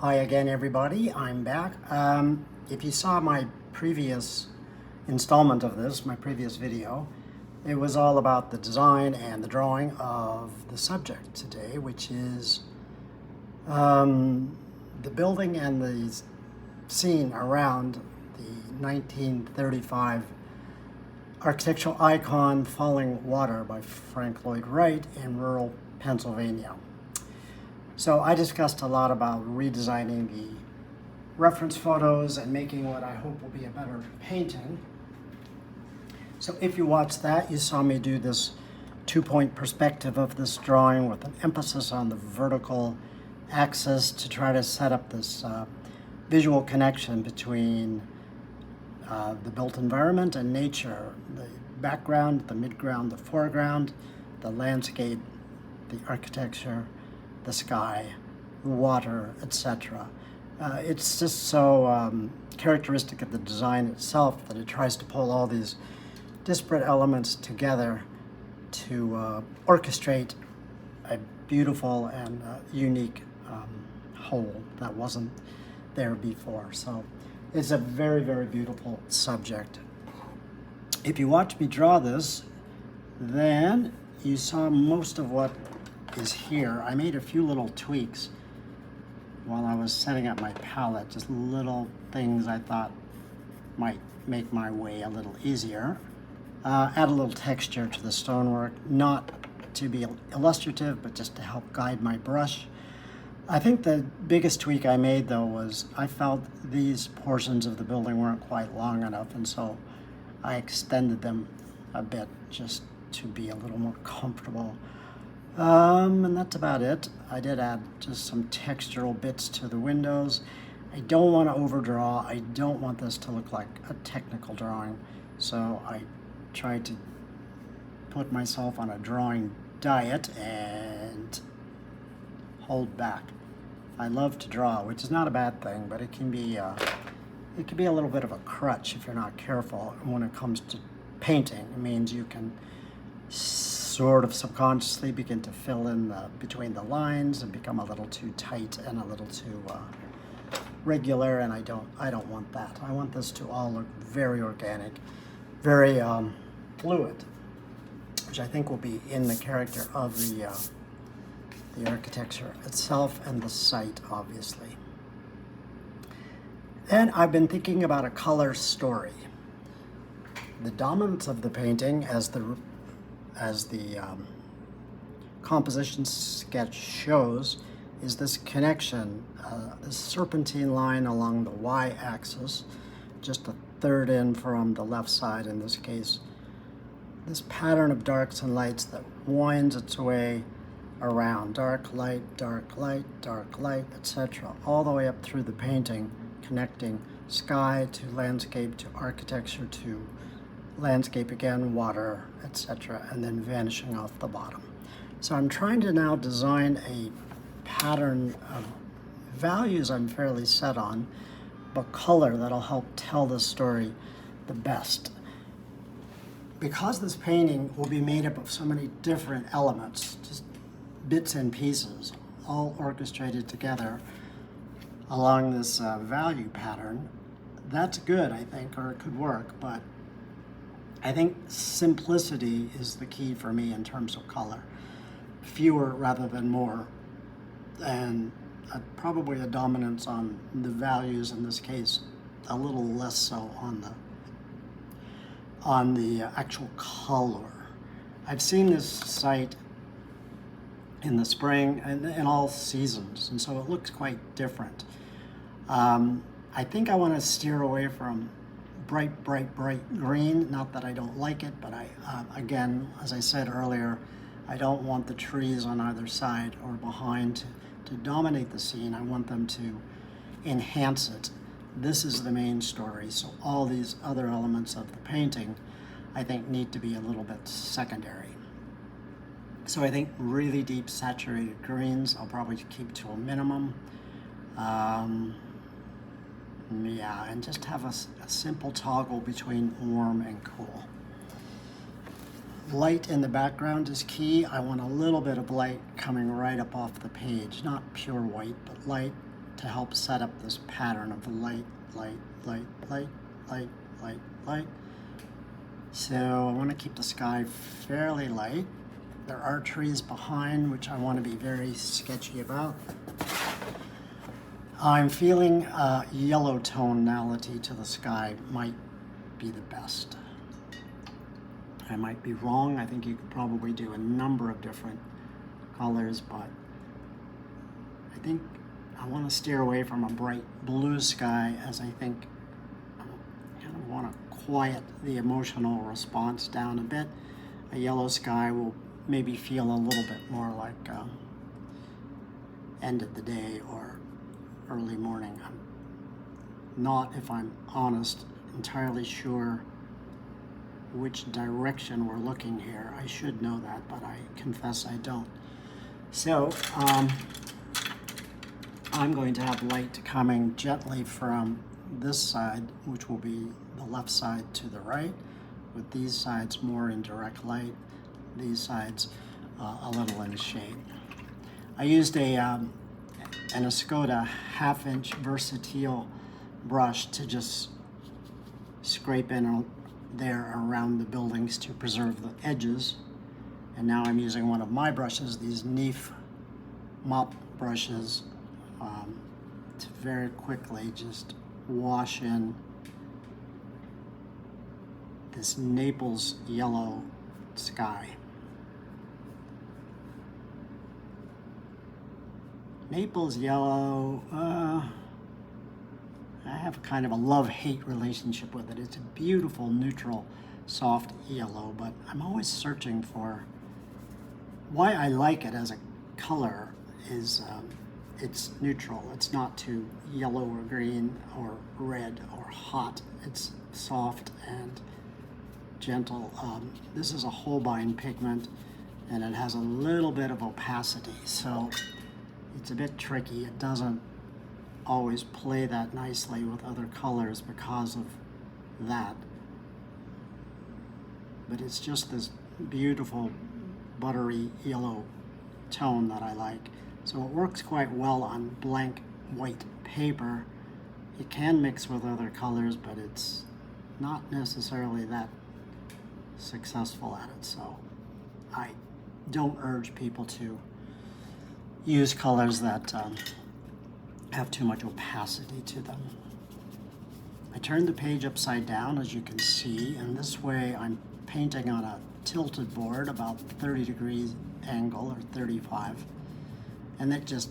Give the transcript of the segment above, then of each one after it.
Hi again, everybody. I'm back. If you saw my previous installment of this, my previous video, it was all about the design and the drawing of the subject today, which is the building and the scene around the 1935 architectural icon Fallingwater by Frank Lloyd Wright in rural Pennsylvania. So I discussed a lot about redesigning the reference photos and making what I hope will be a better painting. So if you watched that, you saw me do this two-point perspective of this drawing with an emphasis on the vertical axis to try to set up this visual connection between the built environment and nature, the background, the midground, the foreground, the landscape, the architecture, the sky, water, etc. It's just so characteristic of the design itself that it tries to pull all these disparate elements together to orchestrate a beautiful and unique whole that wasn't there before. So it's a very, very beautiful subject. If you watch me draw this, then you saw most of what is here. I made a few little tweaks while I was setting up my palette, just little things I thought might make my way a little easier. Add a little texture to the stonework, not to be illustrative, but just to help guide my brush. I think the biggest tweak I made, though, was I felt these portions of the building weren't quite long enough, and so I extended them a bit just to be a little more comfortable. And that's about it. I did add just some textural bits to the windows. I don't want to overdraw. I don't want this to look like a technical drawing. So I tried to put myself on a drawing diet and hold back. I love to draw, which is not a bad thing, but it can be a little bit of a crutch if you're not careful when it comes to painting. It means you can sort of subconsciously begin to fill in between the lines and become a little too tight and a little too regular, and I don't want that. I want this to all look very organic, very fluid, which I think will be in the character of the architecture itself and the site, obviously. And I've been thinking about a color story. The dominance of the painting, as the composition sketch shows, is this connection, this serpentine line along the y-axis, just a third in from the left side in this case. This pattern of darks and lights that winds its way around, dark light, etc., all the way up through the painting, connecting sky to landscape to architecture to landscape again, water, etc., and then vanishing off the bottom. So I'm trying to now design a pattern of values I'm fairly set on, but color that'll help tell the story the best. Because this painting will be made up of so many different elements, just bits and pieces, all orchestrated together along this value pattern, that's good, I think, or it could work, but I think simplicity is the key for me in terms of color. Fewer rather than more, and probably a dominance on the values in this case, a little less so on the actual color. I've seen this site in the spring and in all seasons, and so it looks quite different. I think I want to steer away from bright green. Not that I don't like it, but again, as I said earlier, I don't want the trees on either side or behind to dominate the scene. I want them to enhance it. This is the main story, so all these other elements of the painting, I think, need to be a little bit secondary. So I think really deep saturated greens I'll probably keep to a minimum. Yeah, and just have a simple toggle between warm and cool. Light in the background is key. I want a little bit of light coming right up off the page, not pure white, but light to help set up this pattern of light, light, light, light, light, light, light. So I want to keep the sky fairly light. There are trees behind, which I want to be very sketchy about. I'm feeling yellow tonality to the sky might be the best. I might be wrong. I think you could probably do a number of different colors, but I think I want to steer away from a bright blue sky, as I think I kind of want to quiet the emotional response down a bit. A yellow sky will maybe feel a little bit more like end of the day or early morning. I'm not, if I'm honest, entirely sure which direction we're looking here. I should know that, but I confess I don't. So I'm going to have light coming gently from this side, which will be the left side to the right, with these sides more in direct light, these sides a little in shade. I used an Escoda 1/2-inch versatile brush to just scrape in there around the buildings to preserve the edges. And now I'm using one of my brushes, these Neef mop brushes, to very quickly just wash in this Naples yellow sky. Naples yellow, I have kind of a love-hate relationship with it. It's a beautiful, neutral, soft yellow, but I'm always searching for why I like it as a color is it's neutral. It's not too yellow or green or red or hot. It's soft and gentle. This is a Holbein pigment, and it has a little bit of opacity, so it's a bit tricky. It doesn't always play that nicely with other colors because of that. But it's just this beautiful buttery yellow tone that I like. So it works quite well on blank white paper. It can mix with other colors, but it's not necessarily that successful at it. So I don't urge people to use colors that have too much opacity to them. I turned the page upside down, as you can see, and this way I'm painting on a tilted board about 30 degrees angle or 35, and it just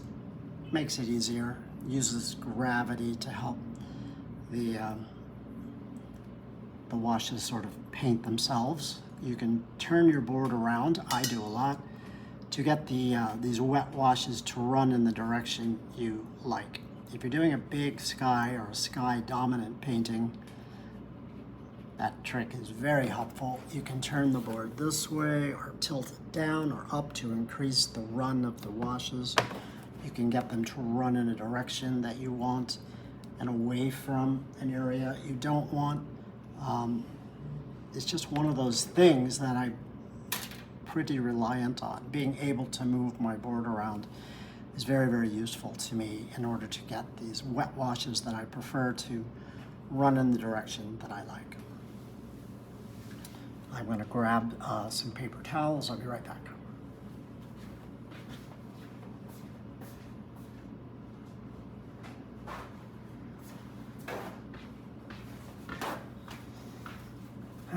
makes it easier. Uses gravity to help the washes sort of paint themselves. You can turn your board around, I do a lot, to get these wet washes to run in the direction you like. If you're doing a big sky or a sky dominant painting, that trick is very helpful. You can turn the board this way or tilt it down or up to increase the run of the washes. You can get them to run in a direction that you want and away from an area you don't want. It's just one of those things that I'm pretty reliant on. Being able to move my board around is very, very useful to me in order to get these wet washes that I prefer to run in the direction that I like. I'm going to grab some paper towels. I'll be right back.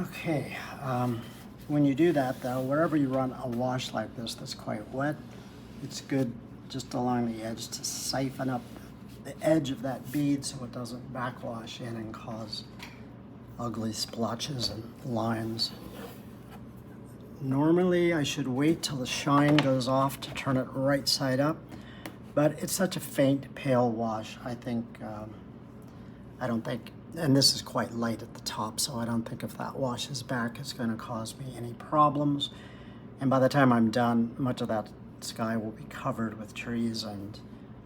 Okay, when you do that though, wherever you run a wash like this that's quite wet, it's good just along the edge to siphon up the edge of that bead so it doesn't backwash in and cause ugly splotches and lines. Normally I should wait till the shine goes off to turn it right side up, but it's such a faint pale wash. I don't think, and this is quite light at the top, so I don't think if that washes back it's going to cause me any problems. And by the time I'm done, much of that sky will be covered with trees and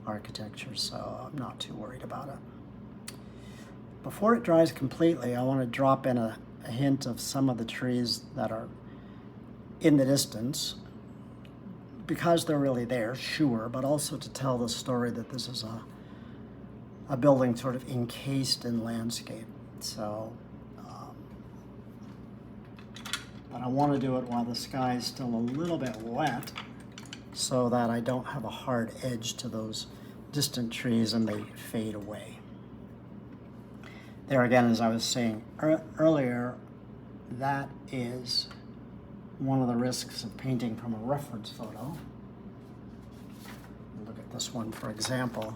architecture, so I'm not too worried about it. Before it dries completely, I want to drop in a hint of some of the trees that are in the distance, because they're really there, sure, but also to tell the story that this is a building sort of encased in landscape. So, but I want to do it while the sky is still a little bit wet so that I don't have a hard edge to those distant trees and they fade away. There again, as I was saying earlier, that is one of the risks of painting from a reference photo. Look at this one, for example.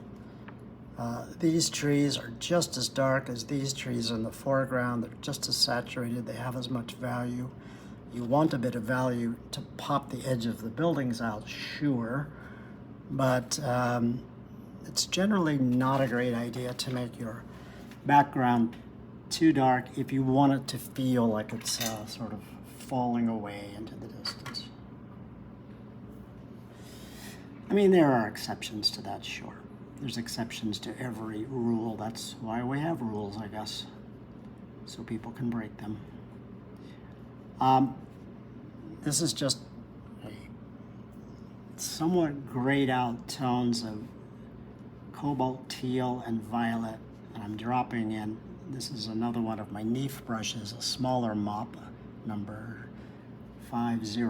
These trees are just as dark as these trees in the foreground. They're just as saturated. They have as much value. You want a bit of value to pop the edge of the buildings out, sure, but it's generally not a great idea to make your background too dark if you want it to feel like it's sort of falling away into the distance. I mean, there are exceptions to that, sure. There's exceptions to every rule. That's why we have rules, I guess, so people can break them. This is just a somewhat grayed out tones of cobalt teal and violet, and I'm dropping in. This is another one of my Neef brushes, a smaller mop, number 50,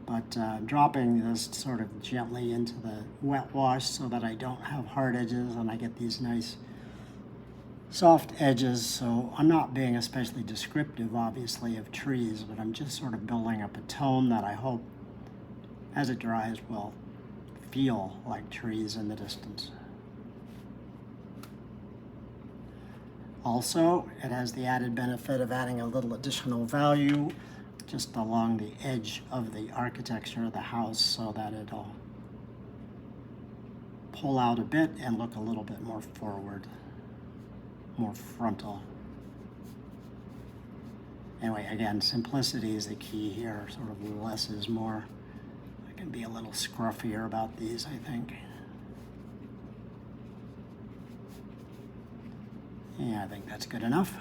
but dropping this sort of gently into the wet wash so that I don't have hard edges and I get these nice soft edges. So I'm not being especially descriptive, obviously, of trees, but I'm just sort of building up a tone that I hope, as it dries, will feel like trees in the distance. Also, it has the added benefit of adding a little additional value just along the edge of the architecture of the house so that it'll pull out a bit and look a little bit more forward, more frontal. Anyway, again, simplicity is the key here. Sort of less is more. I can be a little scruffier about these, I think. Yeah, I think that's good enough.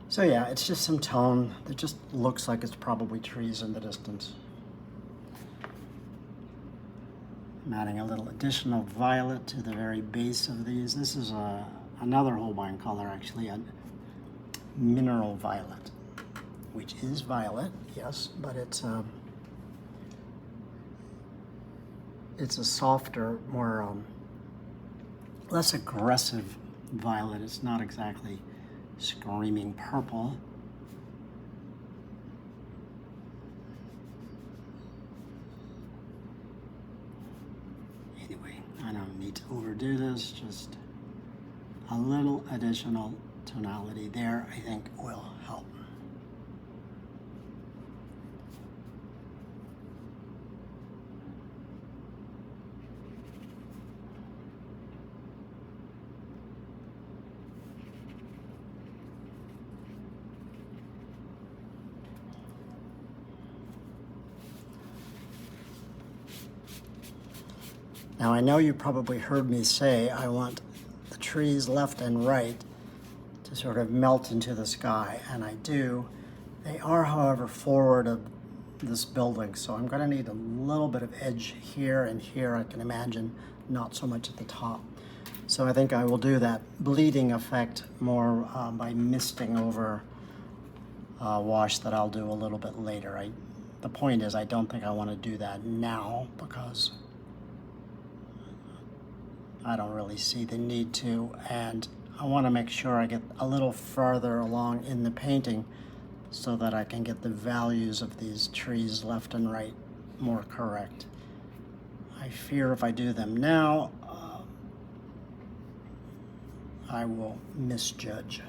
So yeah, it's just some tone that just looks like it's probably trees in the distance. I'm adding a little additional violet to the very base of these. This is another Holbein color, actually, a mineral violet, which is violet, yes, but it's a softer, more less aggressive violet. It's not exactly screaming purple. Anyway, I don't need to overdo this, just a little additional tonality there, I think, will help. Now, I know you probably heard me say I want the trees left and right to sort of melt into the sky, and I do. They are, however, forward of this building, so I'm going to need a little bit of edge here and here, I can imagine, not so much at the top. So I think I will do that bleeding effect more by misting over wash that I'll do a little bit later. The point is, I don't think I want to do that now because I don't really see the need to, and I want to make sure I get a little further along in the painting so that I can get the values of these trees left and right more correct. I fear if I do them now, I will misjudge.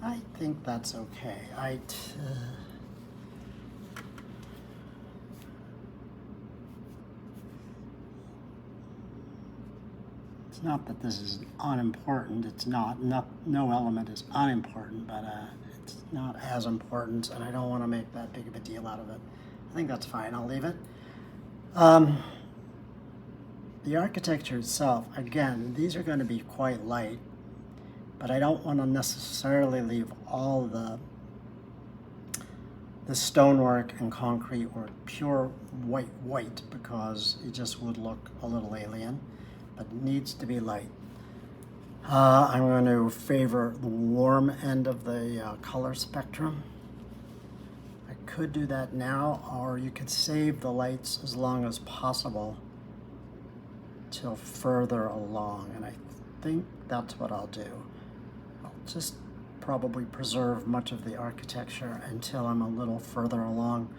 I think that's okay. It's not that this is unimportant. It's not. No element is unimportant, but it's not as important, and I don't want to make that big of a deal out of it. I think that's fine. I'll leave it. The architecture itself, again, these are going to be quite light, but I don't want to necessarily leave all the the stonework and concrete were pure white because it just would look a little alien, but it needs to be light. I'm going to favor the warm end of the color spectrum. I could do that now, or you could save the lights as long as possible till further along, and I think that's what I'll do. I'll just probably preserve much of the architecture until I'm a little further along.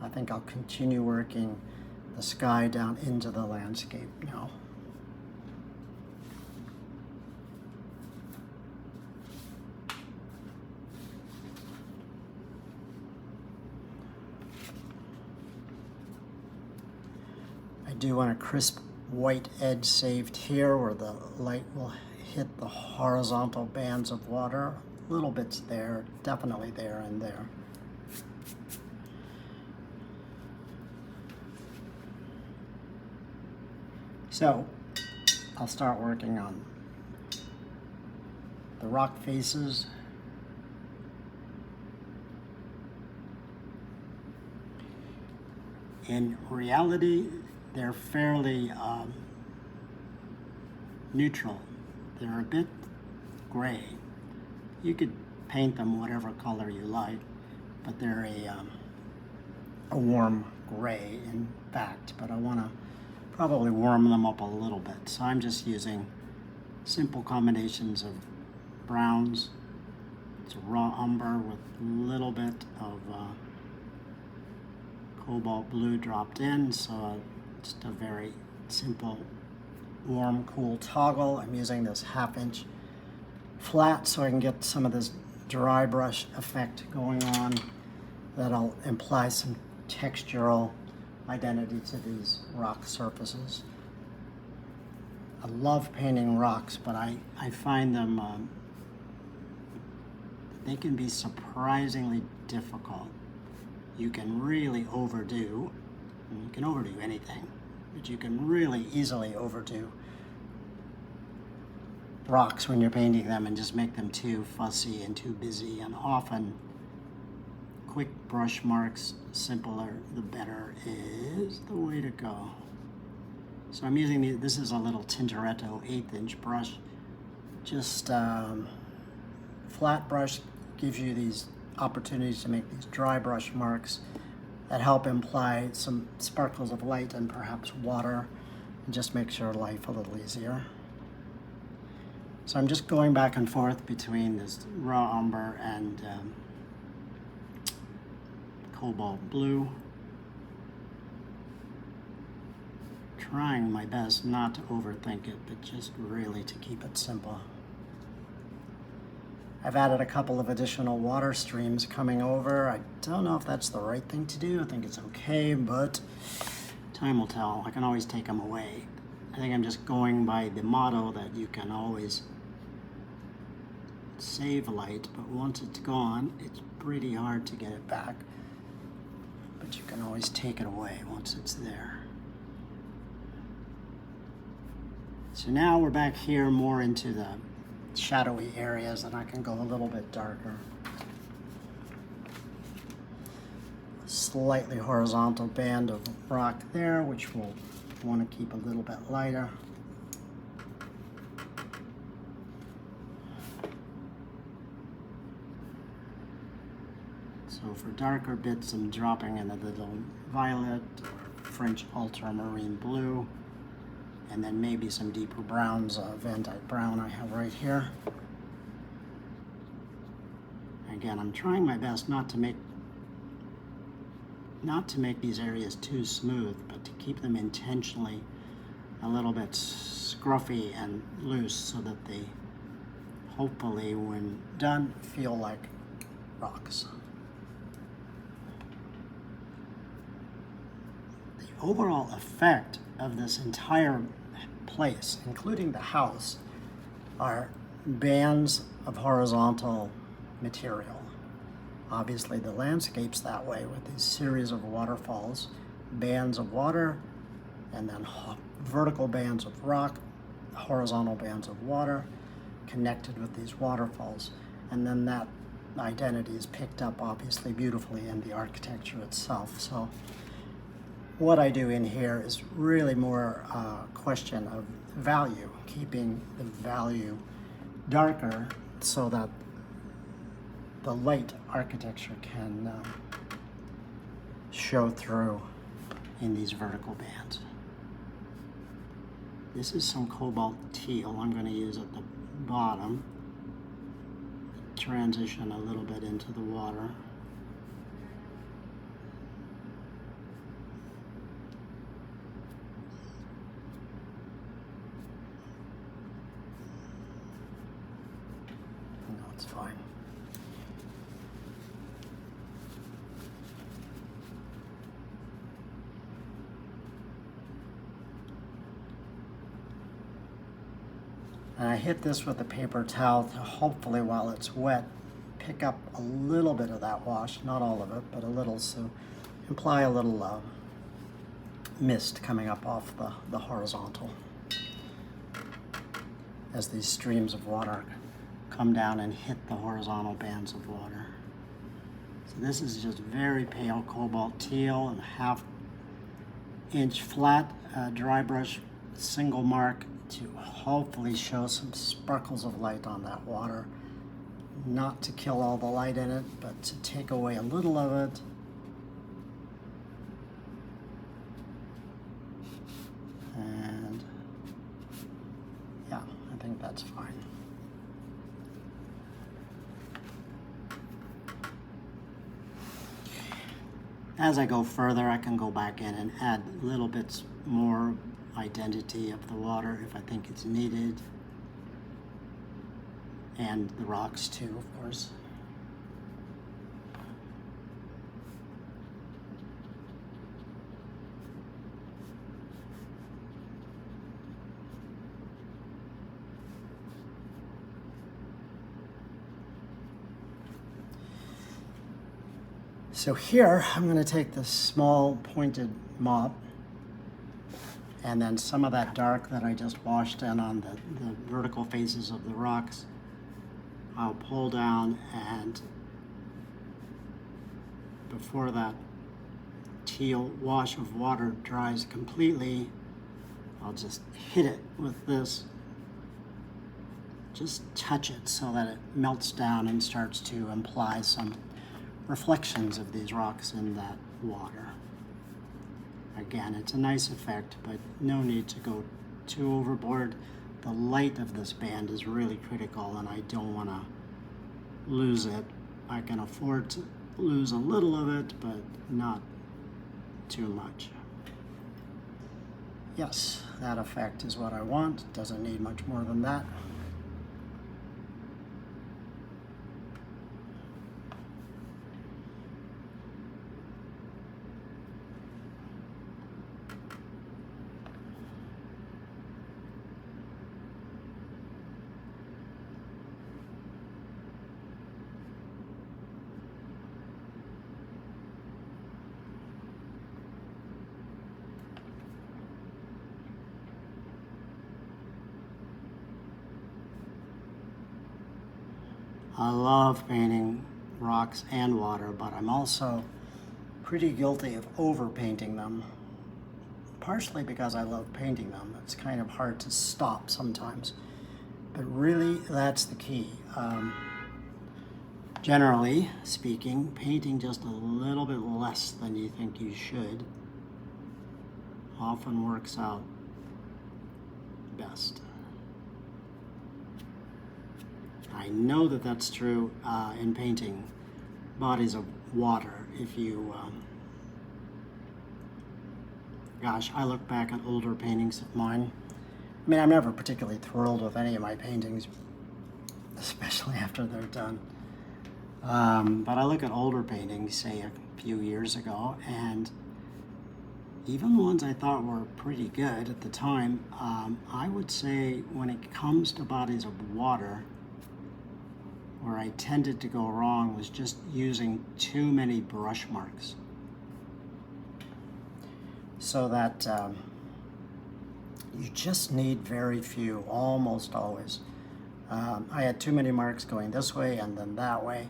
I think I'll continue working the sky down into the landscape now. I do want a crisp white edge saved here where the light will hit the horizontal bands of water. Little bits there, definitely there and there. So I'll start working on the rock faces. In reality, they're fairly neutral. They're a bit gray. You could paint them whatever color you like, but they're a warm gray in fact, but I want to probably warm them up a little bit. So I'm just using simple combinations of browns. It's a raw umber with a little bit of cobalt blue dropped in, so just a very simple warm cool toggle. I'm using this 1/2 inch flat so I can get some of this dry brush effect going on that'll imply some textural identity to these rock surfaces. I love painting rocks, but I find them they can be surprisingly difficult. You can really overdo, and you can overdo anything, but you can really easily overdo rocks when you're painting them and just make them too fussy and too busy, and often quick brush marks, simpler the better, is the way to go. So I'm using this is a little Tintoretto 1/8 inch brush. Just flat brush gives you these opportunities to make these dry brush marks that help imply some sparkles of light and perhaps water, and just makes your life a little easier. So I'm just going back and forth between this raw umber and cobalt blue, trying my best not to overthink it, but just really to keep it simple. I've added a couple of additional water streams coming over. I don't know if that's the right thing to do. I think it's okay, but time will tell. I can always take them away. I think I'm just going by the motto that you can always save light, but once it's gone, it's pretty hard to get it back. But you can always take it away once it's there. So now we're back here more into the shadowy areas, and I can go a little bit darker. A slightly horizontal band of rock there, which we'll want to keep a little bit lighter. So for darker bits, I'm dropping in a little violet or French ultramarine blue, and then maybe some deeper browns, Van Dyke brown I have right here. Again, I'm trying my best not to make these areas too smooth, but to keep them intentionally a little bit scruffy and loose so that they hopefully, when done, feel like rocks. The overall effect of this entire place, including the house, are bands of horizontal material. Obviously the landscape's that way with these series of waterfalls, bands of water, and then vertical bands of rock, horizontal bands of water connected with these waterfalls. And then that identity is picked up obviously beautifully in the architecture itself. So what I do in here is really more a question of value, keeping the value darker so that the light architecture can show through in these vertical bands. This is some cobalt teal I'm going to use at the bottom, transition a little bit into the water. No, it's fine. And I hit this with a paper towel to hopefully, while it's wet, pick up a little bit of that wash, not all of it, but a little, so imply a little mist coming up off the horizontal as these streams of water come down and hit the horizontal bands of water. So this is just very pale cobalt teal and 1/2 inch flat dry brush single mark to hopefully show some sparkles of light on that water. Not to kill all the light in it, but to take away a little of it. And yeah, I think that's fine. As I go further, I can go back in and add little bits more identity of the water if I think it's needed, and the rocks too, of course. So here I'm going to take this small pointed mop, and then some of that dark that I just washed in on the vertical faces of the rocks, I'll pull down, and before that teal wash of water dries completely, I'll just hit it with this, just touch it so that it melts down and starts to imply some reflections of these rocks in that water. Again, it's a nice effect, but no need to go too overboard. The light of this band is really critical, and I don't want to lose it. I can afford to lose a little of it, but not too much. Yes, that effect is what I want. Doesn't need much more than that. I love painting rocks and water, but I'm also pretty guilty of over-painting them, partially because I love painting them. It's kind of hard to stop sometimes, but really that's the key. Generally speaking, painting just a little bit less than you think you should often works out best. I know that that's true in painting bodies of water. If you, gosh, I look back at older paintings of mine. I mean, I'm never particularly thrilled with any of my paintings, especially after they're done. But I look at older paintings, say a few years ago, and even the ones I thought were pretty good at the time, I would say when it comes to bodies of water, where I tended to go wrong was just using too many brush marks. So that you just need very few, almost always. I had too many marks going this way and then that way.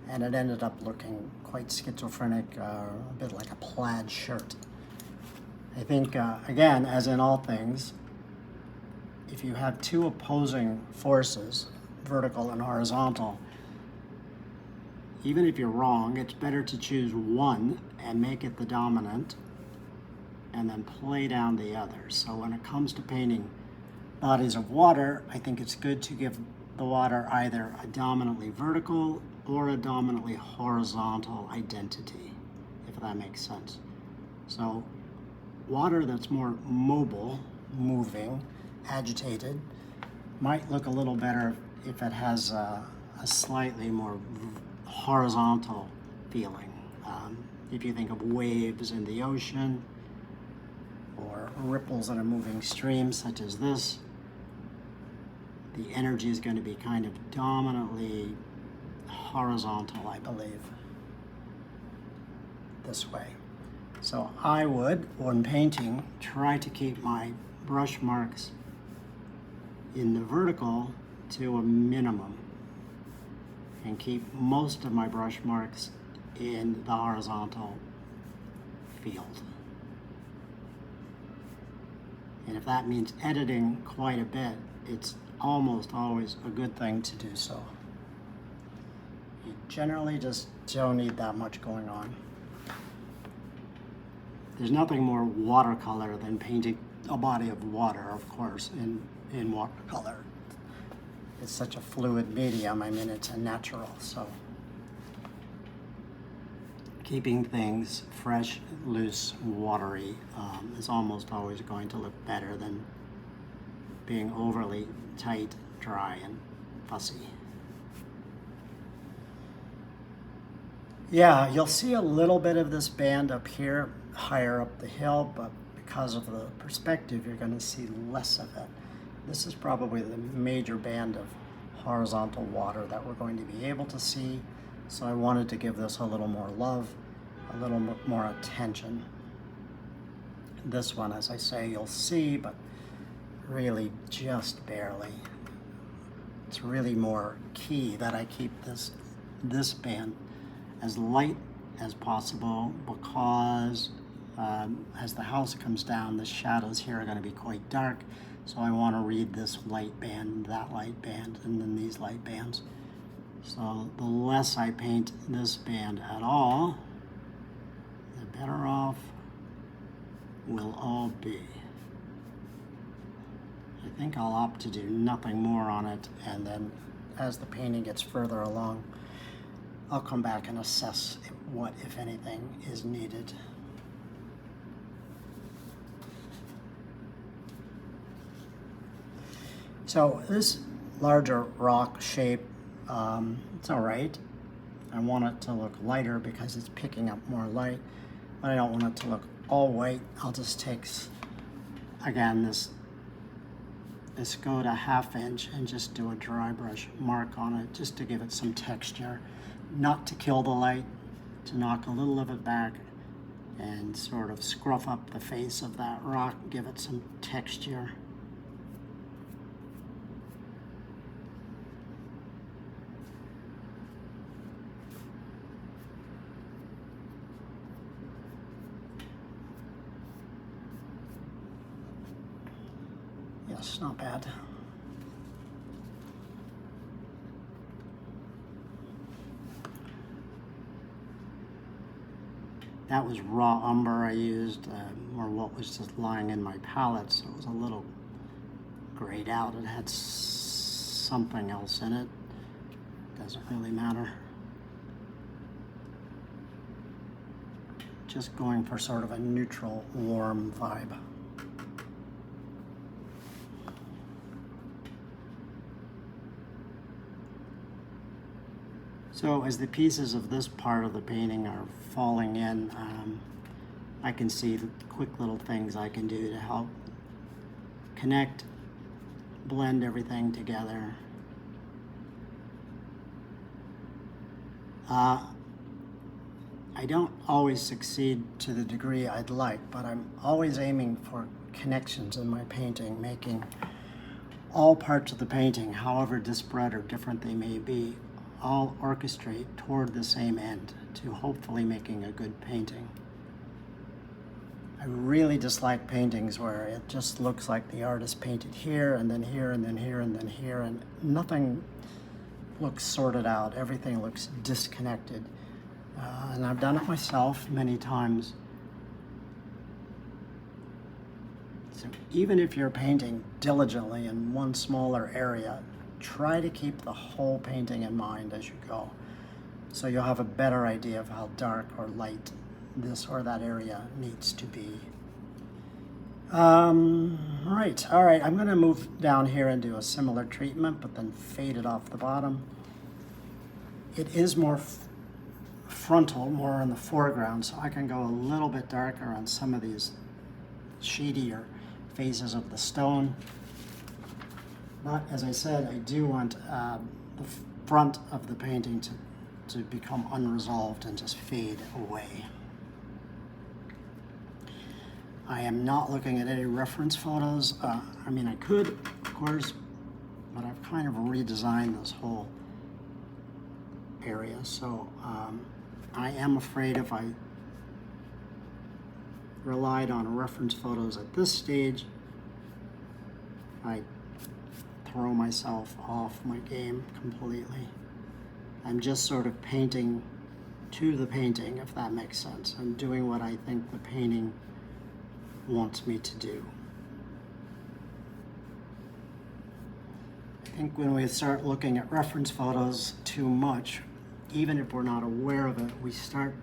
and it ended up looking quite schizophrenic, a bit like a plaid shirt. I think, again, as in all things, if you have two opposing forces, vertical and horizontal, even if you're wrong, it's better to choose one and make it the dominant and then play down the other. So when it comes to painting bodies of water, I think it's good to give the water either a dominantly vertical or a dominantly horizontal identity, if that makes sense. So water that's more mobile, moving, agitated, might look a little better if it has a slightly more horizontal feeling. If you think of waves in the ocean or ripples in a moving stream such as this, the energy is going to be kind of dominantly horizontal, I believe, this way. So I would, when painting, try to keep my brush marks in the vertical to a minimum and keep most of my brush marks in the horizontal field. And if that means editing quite a bit, it's almost always a good thing to do so. You generally just don't need that much going on. There's nothing more watercolor than painting a body of water, of course, in watercolor. It's such a fluid medium. I mean, it's a natural, so keeping things fresh, loose, watery is almost always going to look better than being overly tight, dry, and fussy. Yeah, you'll see a little bit of this band up here, higher up the hill, but because of the perspective, you're going to see less of it. This is probably the major band of horizontal water that we're going to be able to see. So I wanted to give this a little more love, a little more attention. This one, as I say, you'll see, but really just barely. It's really more key that I keep this band as light as possible, because as the house comes down, the shadows here are going to be quite dark. So I want to read this light band, that light band, and then these light bands. So the less I paint this band at all, the better off we'll all be. I think I'll opt to do nothing more on it, and then as the painting gets further along, I'll come back and assess what, if anything, is needed. So this larger rock shape, it's all right. I want it to look lighter because it's picking up more light, but I don't want it to look all white. I'll just take, again, this Escoda 1/2 inch and just do a dry brush mark on it just to give it some texture, not to kill the light, to knock a little of it back and sort of scruff up the face of that rock, give it some texture. Yes, not bad. That was raw umber I used, or what was just lying in my palette, so it was a little grayed out. It had something else in it. Doesn't really matter. Just going for sort of a neutral, warm vibe. So as the pieces of this part of the painting are falling in, I can see the quick little things I can do to help connect, blend everything together. I don't always succeed to the degree I'd like, but I'm always aiming for connections in my painting, making all parts of the painting, however disparate or different they may be, all orchestrate toward the same end, to hopefully making a good painting. I really dislike paintings where it just looks like the artist painted here and then here and then here and then here, and nothing looks sorted out. Everything looks disconnected. And I've done it myself many times. So even if you're painting diligently in one smaller area, try to keep the whole painting in mind as you go, so you'll have a better idea of how dark or light this or that area needs to be. Right, all right, I'm gonna move down here and do a similar treatment, but then fade it off the bottom. It is more frontal, more in the foreground, so I can go a little bit darker on some of these shadier phases of the stone. But as I said, I do want the front of the painting to become unresolved and just fade away. I am not looking at any reference photos. I mean, I could, of course, but I've kind of redesigned this whole area. So I am afraid if I relied on reference photos at this stage, I throw myself off my game completely. I'm just sort of painting to the painting, if that makes sense. I'm doing what I think the painting wants me to do. I think when we start looking at reference photos too much, even if we're not aware of it, we start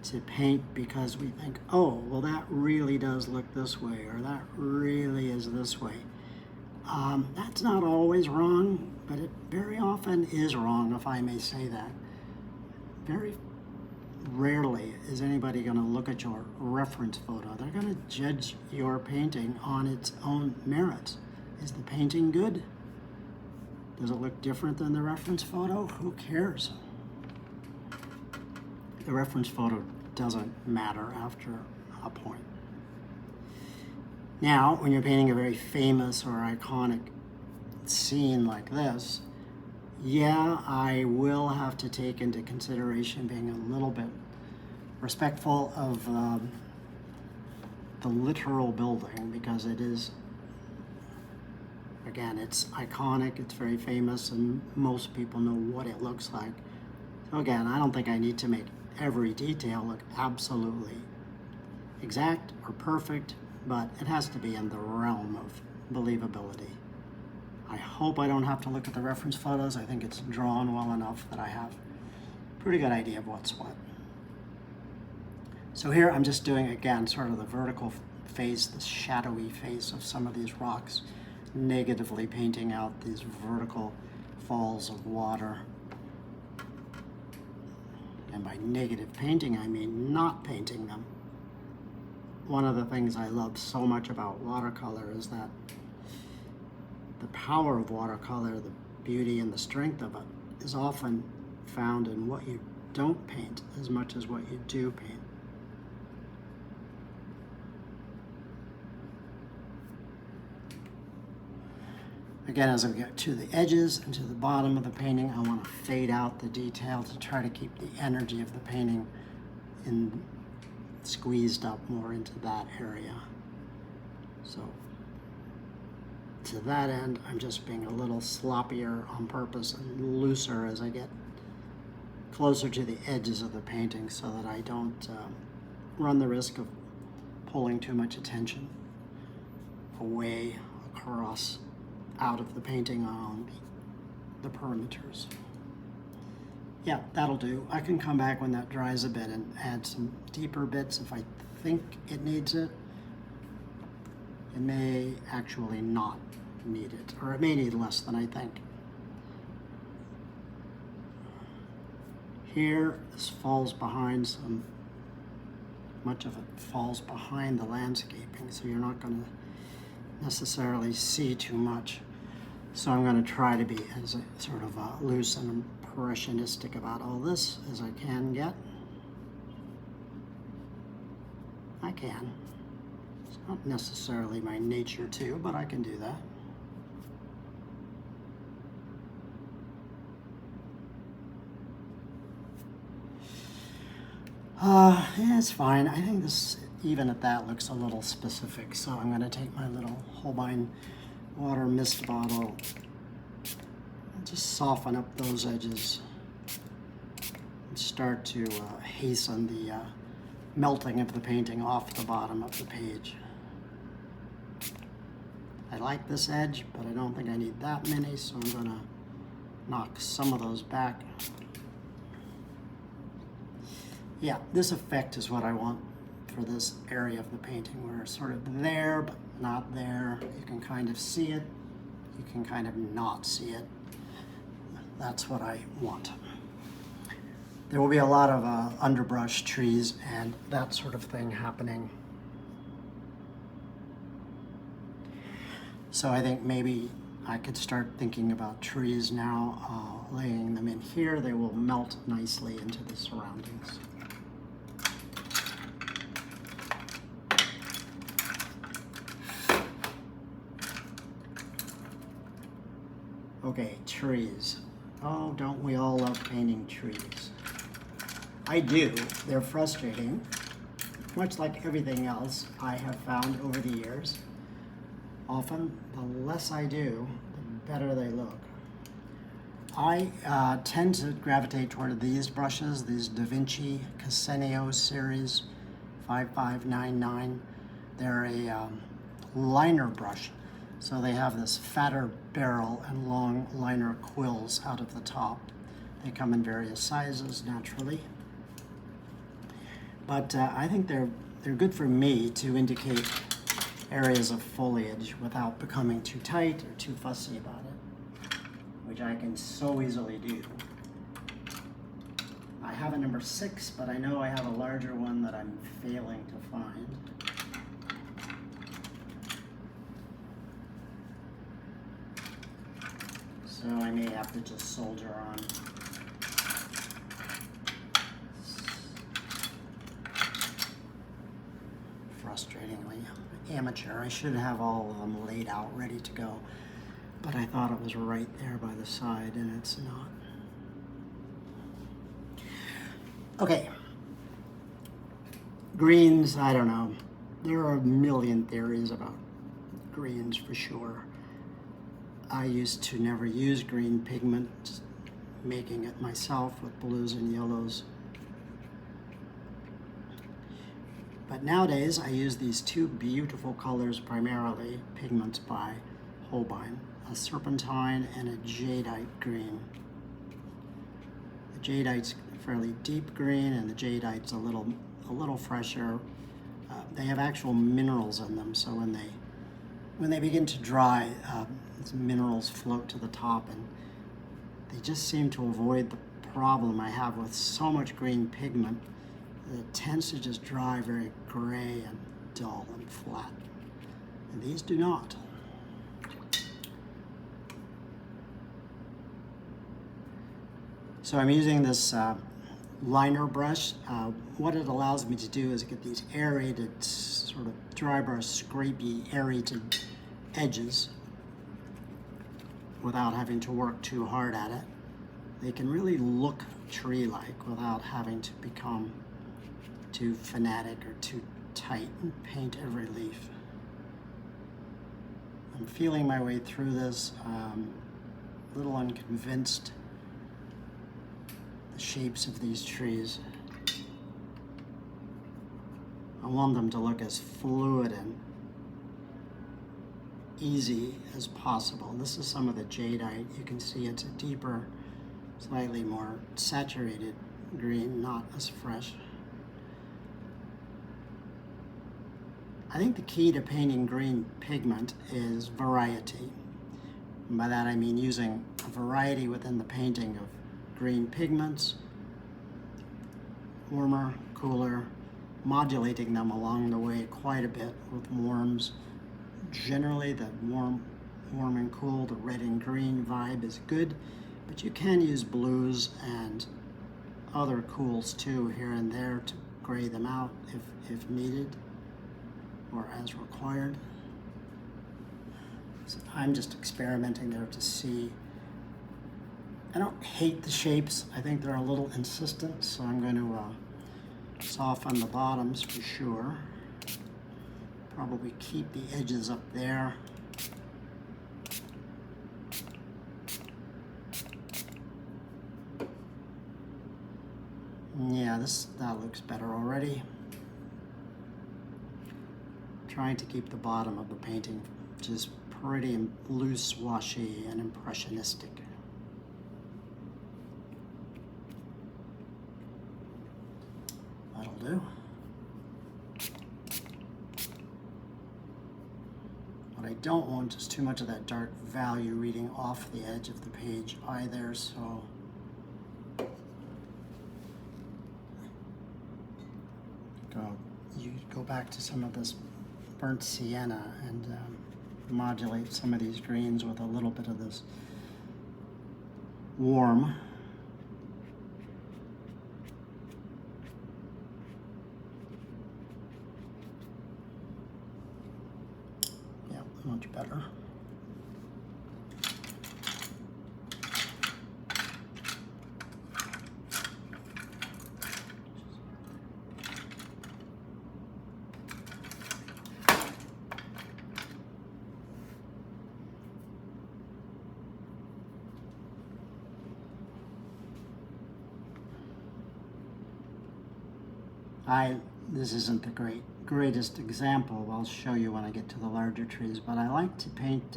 to paint because we think, oh, well, that really does look this way, or that really is this way. That's not always wrong, but it very often is wrong, if I may say that. Very rarely is anybody going to look at your reference photo. They're going to judge your painting on its own merits. Is the painting good? Does it look different than the reference photo? Who cares? The reference photo doesn't matter after a point. Now, when you're painting a very famous or iconic scene like this, yeah, I will have to take into consideration being a little bit respectful of the literal building, because it is, again, it's iconic, it's very famous, and most people know what it looks like. So again, I don't think I need to make every detail look absolutely exact or perfect, but it has to be in the realm of believability. I hope I don't have to look at the reference photos. I think it's drawn well enough that I have a pretty good idea of what's what. So here I'm just doing, again, sort of the vertical face, the shadowy face of some of these rocks, negatively painting out these vertical falls of water. And by negative painting, I mean not painting them. One of the things I love so much about watercolor is that the power of watercolor, the beauty and the strength of it, is often found in what you don't paint as much as what you do paint. Again, as I get to the edges and to the bottom of the painting, I want to fade out the detail to try to keep the energy of the painting squeezed up more into that area. So to that end, I'm just being a little sloppier on purpose and looser as I get closer to the edges of the painting, so that I don't run the risk of pulling too much attention away, across, out of the painting on the perimeters. Yeah, that'll do. I can come back when that dries a bit and add some deeper bits if I think it needs it. It may actually not need it, or it may need less than I think. Here, this falls behind much of it falls behind the landscaping, so you're not going to necessarily see too much. So I'm going to try to be as sort of loose and impressionistic about all this as I can get. I can. It's not necessarily my nature to, but I can do that. Yeah, it's fine. I think this, even at that, looks a little specific. So I'm going to take my little Holbein water mist bottle and just soften up those edges and start to hasten the melting of the painting off the bottom of the page. I like this edge, but I don't think I need that many, so I'm going to knock some of those back. Yeah, this effect is what I want for this area of the painting, where it's sort of there, but not there. You can kind of see it. You can kind of not see it. That's what I want. There will be a lot of underbrush, trees, and that sort of thing happening. So I think maybe I could start thinking about trees now, laying them in here. They will melt nicely into the surroundings. Okay, trees. Oh, don't we all love painting trees? I do. They're frustrating. Much like everything else I have found over the years. Often, the less I do, the better they look. I tend to gravitate toward these brushes, these Davinci Casenio series 5599. They're a liner brush. So they have this fatter barrel and long liner quills out of the top. They come in various sizes, naturally. But I think they're good for me to indicate areas of foliage without becoming too tight or too fussy about it, which I can so easily do. I have a number 6, but I know I have a larger one that I'm failing to find. So I may have to just soldier on. Frustratingly amateur. I should have all of them laid out, ready to go. But I thought it was right there by the side, and it's not. Okay. Greens, I don't know. There are a million theories about greens for sure. I used to never use green pigment, just making it myself with blues and yellows. But nowadays I use these two beautiful colors primarily, Pigments by Holbein, a serpentine and a jadeite green. The jadeite's fairly deep green and the jadeite's a little fresher. They have actual minerals in them, so when they begin to dry, these minerals float to the top, and they just seem to avoid the problem I have with so much green pigment that it tends to just dry very gray and dull and flat. And these do not. So I'm using this liner brush. What it allows me to do is get these aerated, sort of dry brush, scrapey, aerated edges without having to work too hard at it. They can really look tree-like without having to become too fanatic or too tight and paint every leaf. I'm feeling my way through this, a little unconvinced. The shapes of these trees. I want them to look as fluid and easy as possible. This is some of the jadeite. You can see it's a deeper, slightly more saturated green, not as fresh. I think the key to painting green pigment is variety. And by that I mean using a variety within the painting of green pigments, warmer, cooler, modulating them along the way quite a bit with warms. Generally, the warm and cool, the red and green vibe is good, but you can use blues and other cools too here and there to gray them out if needed or as required. So I'm just experimenting there to see. I don't hate the shapes. I think they're a little insistent, so I'm going to Soften the bottoms for sure. Probably keep the edges up there. Yeah, that looks better already. Trying to keep the bottom of the painting just pretty loose, washy, and impressionistic. That'll do. What I don't want is too much of that dark value reading off the edge of the page either, so you go back to some of this burnt sienna and modulate some of these greens with a little bit of this warm. Yeah, much better. This isn't the greatest example. I'll show you when I get to the larger trees, but I like to paint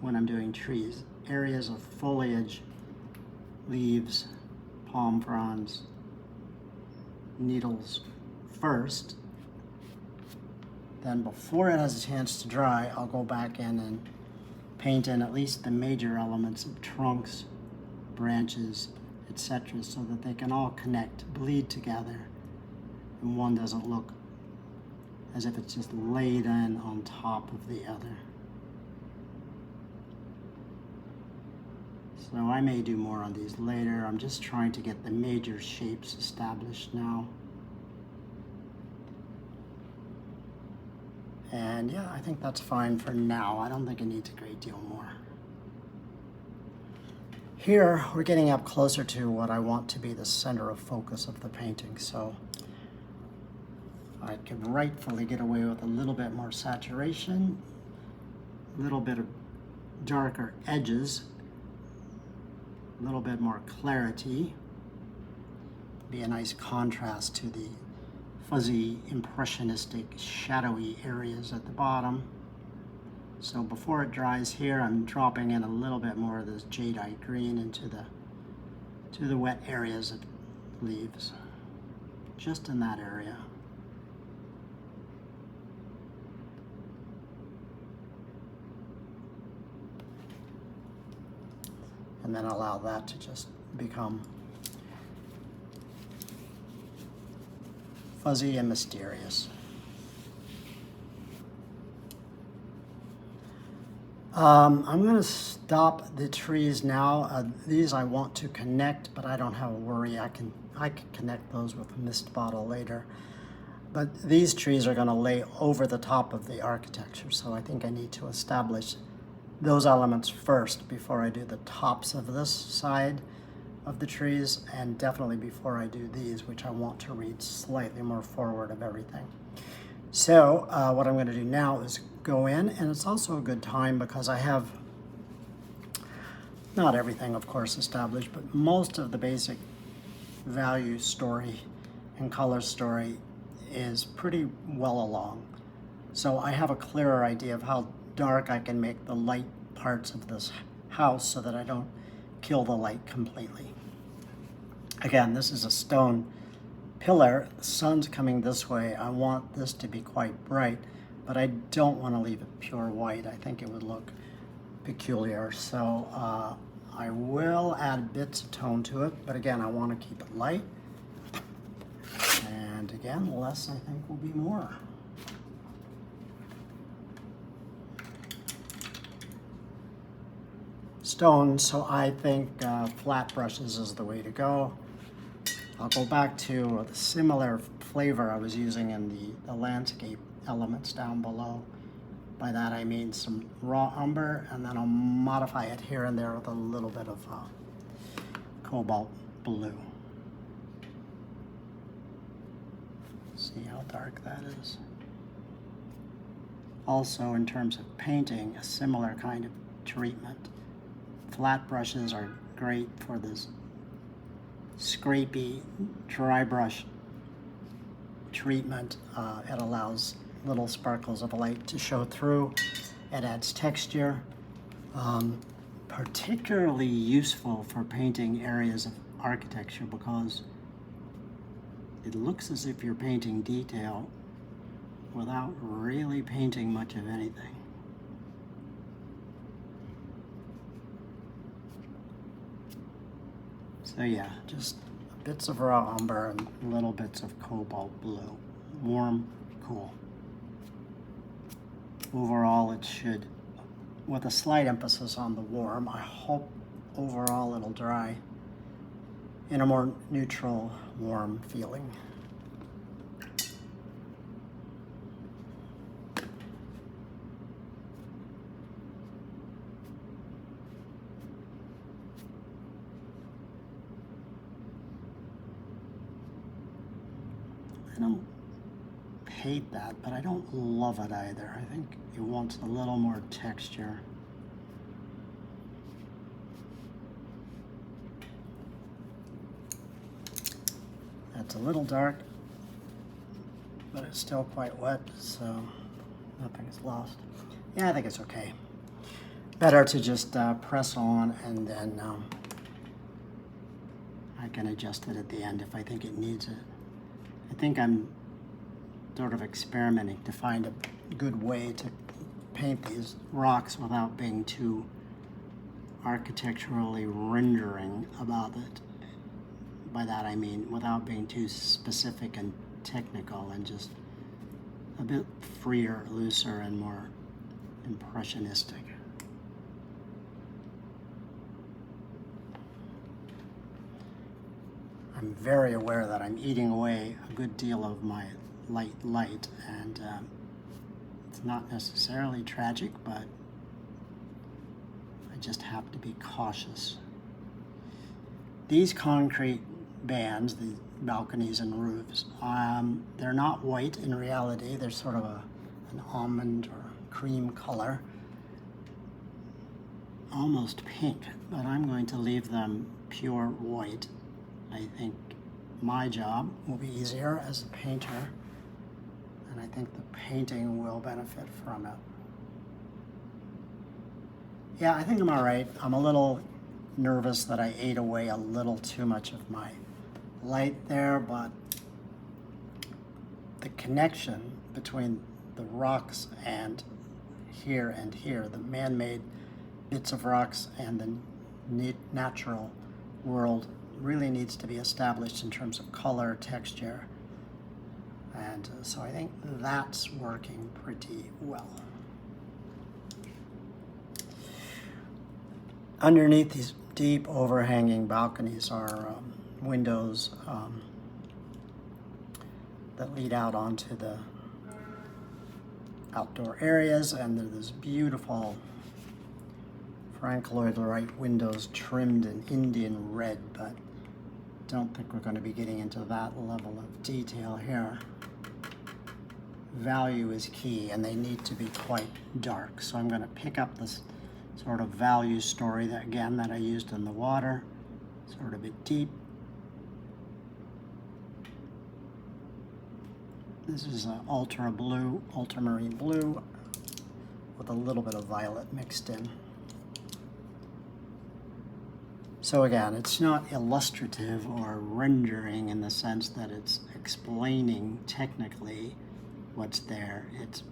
when I'm doing trees, areas of foliage, leaves, palm fronds, needles first. Then before it has a chance to dry, I'll go back in and paint in at least the major elements of trunks, branches, etc., so that they can all connect, bleed together, and one doesn't look as if it's just laid in on top of the other. So I may do more on these later. I'm just trying to get the major shapes established now. And yeah, I think that's fine for now. I don't think it needs a great deal more. Here, we're getting up closer to what I want to be the center of focus of the painting, so I can rightfully get away with a little bit more saturation, a little bit of darker edges, a little bit more clarity, be a nice contrast to the fuzzy, impressionistic, shadowy areas at the bottom. So before it dries here, I'm dropping in a little bit more of this jadeite green into the wet areas of leaves, just in that area. And then allow that to just become fuzzy and mysterious. I'm going to stop the trees now. These I want to connect, but I don't have a worry. I can connect those with a mist bottle later. But these trees are going to lay over the top of the architecture, so I think I need to establish those elements first before I do the tops of this side of the trees, and definitely before I do these, which I want to read slightly more forward of everything. So what I'm going to do now is go in, and it's also a good time because I have not everything, of course, established, but most of the basic value story and color story is pretty well along. So I have a clearer idea of how dark I can make the light parts of this house so that I don't kill the light completely. Again, this is a stone pillar. The sun's coming this way. I want this to be quite bright, but I don't want to leave it pure white. I think it would look peculiar. So I will add bits of tone to it, but again, I want to keep it light. And again, less I think will be more. Stone, so I think flat brushes is the way to go. I'll go back to the similar flavor I was using in the landscape elements down below. By that I mean some raw umber, and then I'll modify it here and there with a little bit of cobalt blue. See how dark that is. Also, in terms of painting, a similar kind of treatment. Flat brushes are great for this scrapey dry brush treatment. It allows little sparkles of light to show through. It adds texture. Particularly useful for painting areas of architecture because it looks as if you're painting detail without really painting much of anything. So yeah, just bits of raw umber and little bits of cobalt blue. Warm, cool. Overall, it should, with a slight emphasis on the warm, I hope overall it'll dry in a more neutral, warm feeling. I don't hate that, but I don't love it either. I think it wants a little more texture. That's a little dark, but it's still quite wet, so nothing's lost. Yeah, I think it's okay. Better to just press on, and then I can adjust it at the end if I think it needs it. I think I'm sort of experimenting to find a good way to paint these rocks without being too architecturally rendering about it. By that I mean without being too specific and technical, and just a bit freer, looser, and more impressionistic. I'm very aware that I'm eating away a good deal of my light, and it's not necessarily tragic, but I just have to be cautious. These concrete bands, the balconies and roofs, they're not white in reality. They're sort of an almond or cream color, almost pink, but I'm going to leave them pure white. I think my job will be easier as a painter, and I think the painting will benefit from it. Yeah, I think I'm all right. I'm a little nervous that I ate away a little too much of my light there, but the connection between the rocks and here, the man-made bits of rocks and the natural world really needs to be established in terms of color, texture, and so I think that's working pretty well. Underneath these deep overhanging balconies are windows that lead out onto the outdoor areas, and there's beautiful Frank Lloyd Wright windows trimmed in Indian red, but don't think we're going to be getting into that level of detail here. Value is key, and they need to be quite dark. So I'm going to pick up this sort of value story that I used in the water, sort of a deep. This is an ultramarine blue with a little bit of violet mixed in. So again, it's not illustrative or rendering in the sense that it's explaining technically what's there. It's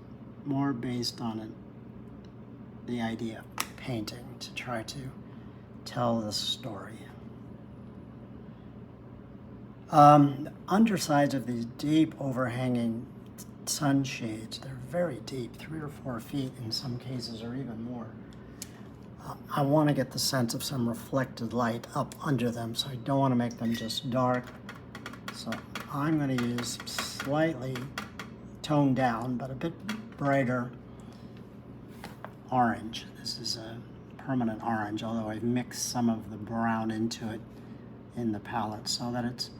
more based on the idea of painting to try to tell the story. Undersides of these deep overhanging sunshades, they're very deep, 3 or 4 feet in some cases, or even more. I want to get the sense of some reflected light up under them, so I don't want to make them just dark. So I'm going to use slightly toned down, but a bit brighter orange. This is a permanent orange, although I've mixed some of the brown into it in the palette so that it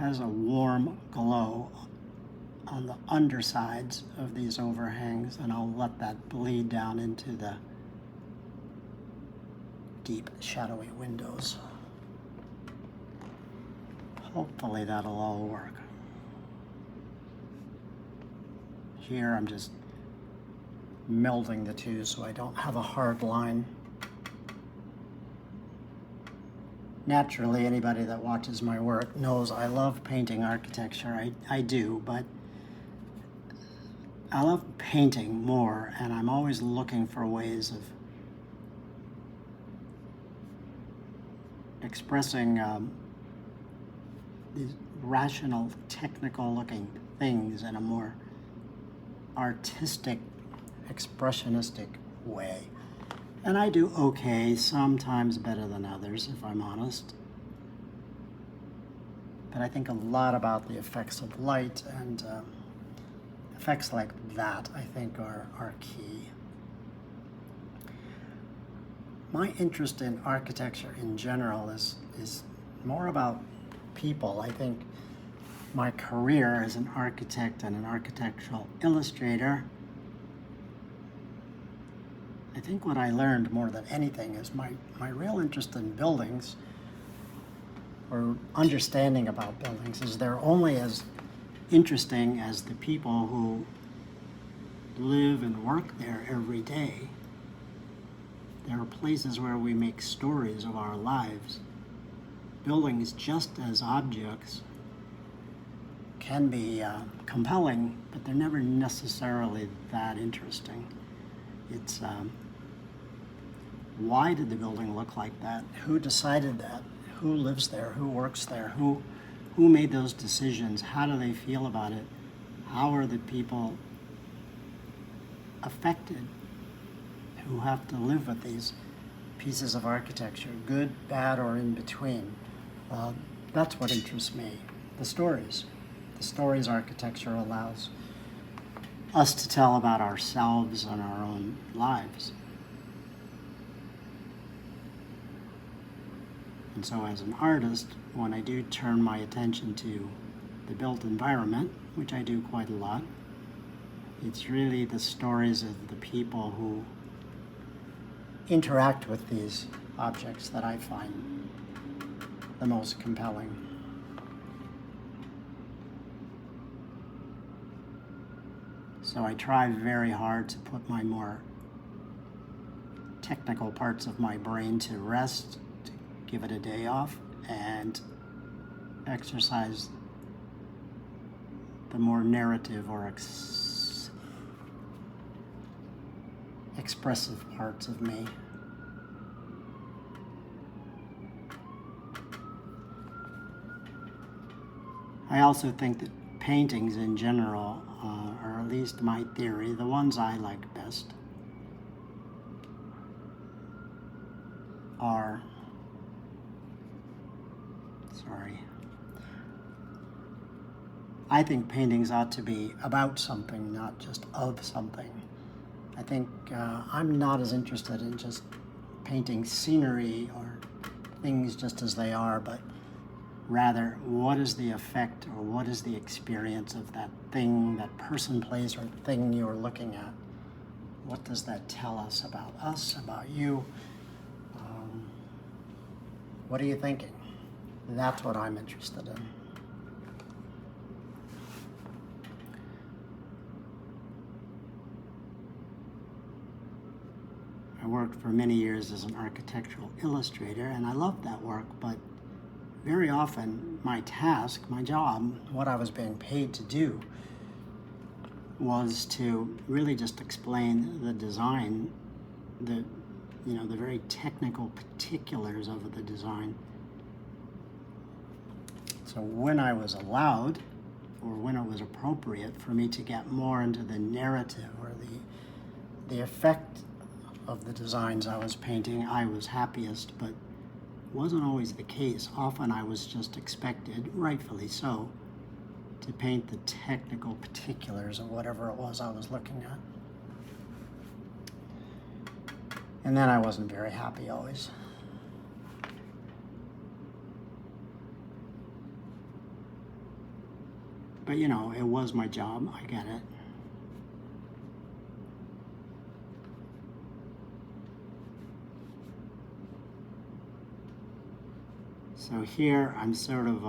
has a warm glow on the undersides of these overhangs, and I'll let that bleed down into the deep shadowy windows. Hopefully that'll all work. Here I'm just melding the two so I don't have a hard line. Naturally, anybody that watches my work knows I love painting architecture. I do, but I love painting more, and I'm always looking for ways of expressing these rational, technical-looking things in a more artistic, expressionistic way. And I do okay, sometimes better than others, if I'm honest. But I think a lot about the effects of light, and effects like that, I think, are key. My interest in architecture in general is more about people. I think my career as an architect and an architectural illustrator, I think what I learned more than anything is my real interest in buildings, or understanding about buildings, is they're only as interesting as the people who live and work there every day. There are places where we make stories of our lives. Buildings, just as objects, can be compelling, but they're never necessarily that interesting. It's why did the building look like that? Who decided that? Who lives there? Who works there? Who made those decisions? How do they feel about it? How are the people affected who have to live with these pieces of architecture, good, bad, or in between? That's what interests me, the stories. The stories architecture allows us to tell about ourselves and our own lives. And so as an artist, when I do turn my attention to the built environment, which I do quite a lot, it's really the stories of the people who interact with these objects that I find the most compelling. So I try very hard to put my more technical parts of my brain to rest, to give it a day off, and exercise the more narrative or expressive parts of me. I also think that paintings in general, or at least my theory, the ones I like best, are, I think paintings ought to be about something, not just of something. I think I'm not as interested in just painting scenery or things just as they are, but rather, what is the effect or what is the experience of that thing, that person, place, or thing you're looking at? What does that tell us, about you? What are you thinking? That's what I'm interested in. I worked for many years as an architectural illustrator, and I loved that work, but very often my task, my job, what I was being paid to do was to really just explain the design, the very technical particulars of the design. So when I was allowed, or when it was appropriate for me to get more into the narrative or the effect of the designs I was painting, I was happiest, but wasn't always the case. Often I was just expected, rightfully so, to paint the technical particulars of whatever it was I was looking at. And then I wasn't very happy always. But you know, it was my job, I get it. So here I'm sort of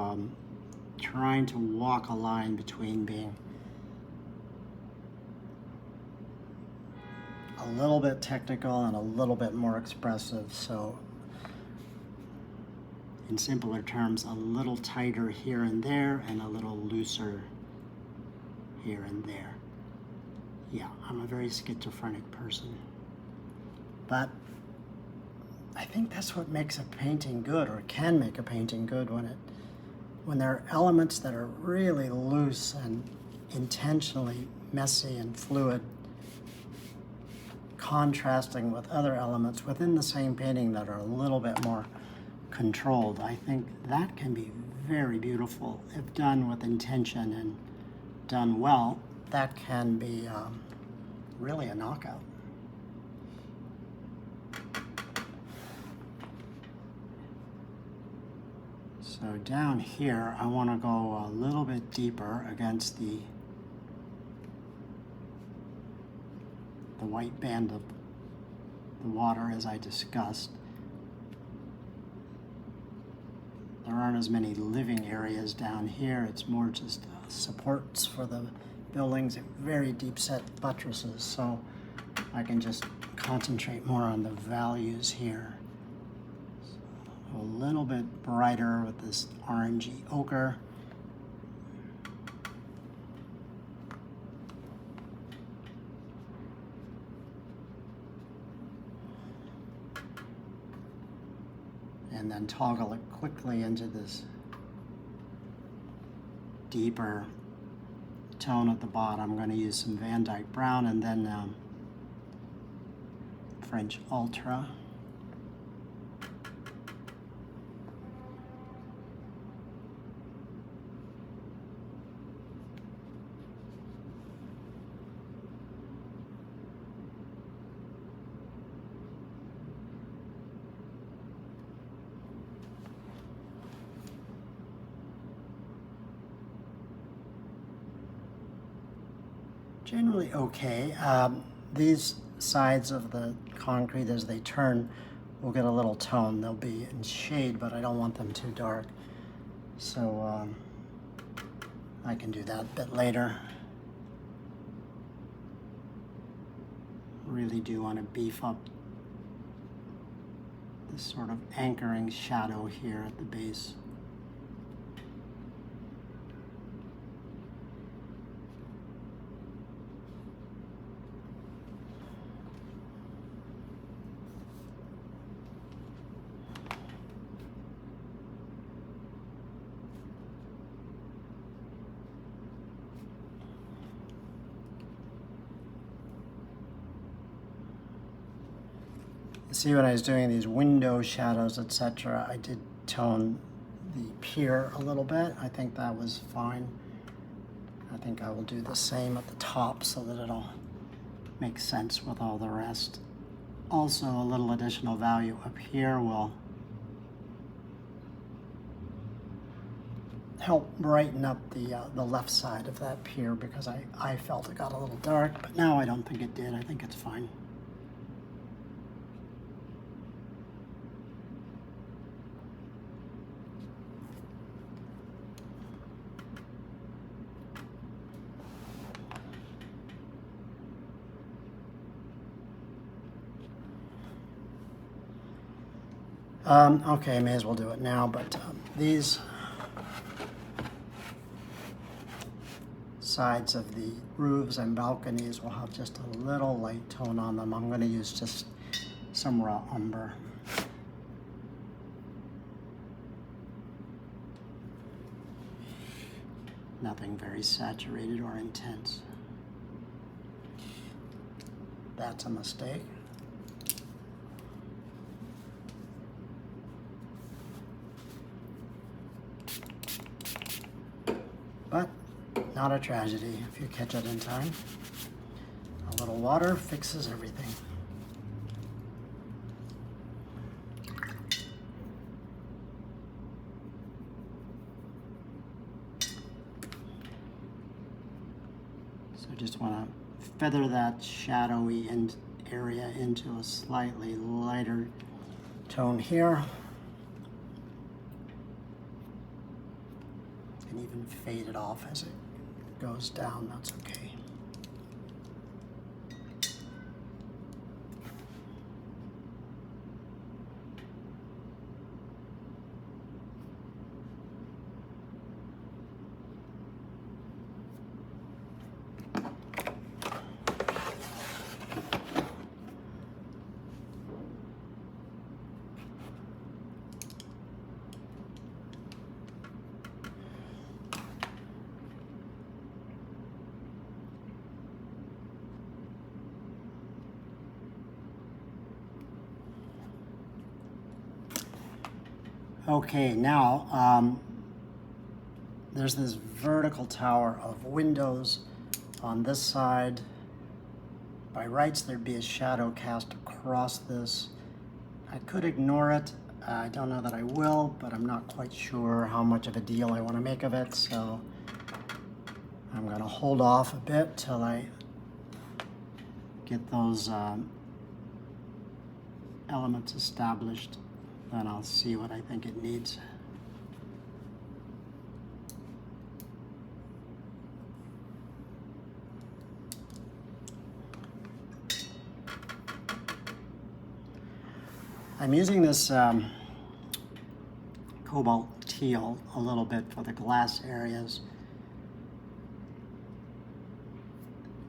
trying to walk a line between being a little bit technical and a little bit more expressive. So in simpler terms, a little tighter here and there and a little looser here and there. Yeah, I'm a very schizophrenic person. But I think that's what makes a painting good, or can make a painting good, when there are elements that are really loose and intentionally messy and fluid, contrasting with other elements within the same painting that are a little bit more controlled. I think that can be very beautiful if done with intention and done well. That can be really a knockout. So down here, I want to go a little bit deeper against the white band of the water, as I discussed. There aren't as many living areas down here. It's more just supports for the buildings, very deep set buttresses, so I can just concentrate more on the values here. So a little bit brighter with this orangey ochre. And then toggle it quickly into this deeper tone at the bottom. I'm going to use some Van Dyke Brown and then French Ultra. Generally okay. These sides of the concrete, as they turn, will get a little tone. They'll be in shade, but I don't want them too dark. So I can do that a bit later. Really do want to beef up this sort of anchoring shadow here at the base. See, when I was doing these window shadows, etc., I did tone the pier a little bit. I think that was fine. I think I will do the same at the top so that it'll make sense with all the rest. Also, a little additional value up here will help brighten up the left side of that pier, because I felt it got a little dark, but now I don't think it did. I think it's fine. Okay, may as well do it now, but these sides of the roofs and balconies will have just a little light tone on them. I'm going to use just some raw umber. Nothing very saturated or intense. That's a mistake. But not a tragedy if you catch it in time. A little water fixes everything. So I just want to feather that shadowy area into a slightly lighter tone here. And even fade it off as it goes down, that's okay. Okay, now there's this vertical tower of windows on this side. By rights, there'd be a shadow cast across this. I could ignore it. I don't know that I will, but I'm not quite sure how much of a deal I want to make of it, so I'm going to hold off a bit till I get those elements established. Then I'll see what I think it needs. I'm using this cobalt teal a little bit for the glass areas.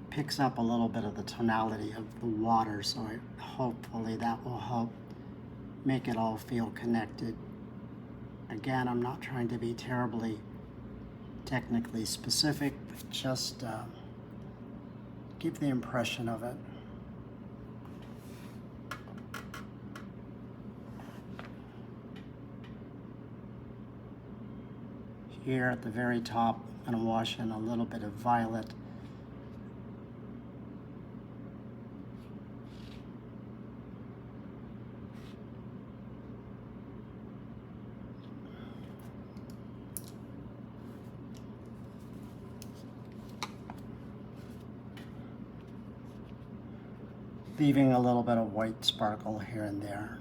Picks up a little bit of the tonality of the water, so hopefully that will help make it all feel connected. Again, I'm not trying to be terribly technically specific, but just give the impression of it. Here at the very top, I'm going to wash in a little bit of violet. Leaving a little bit of white sparkle here and there.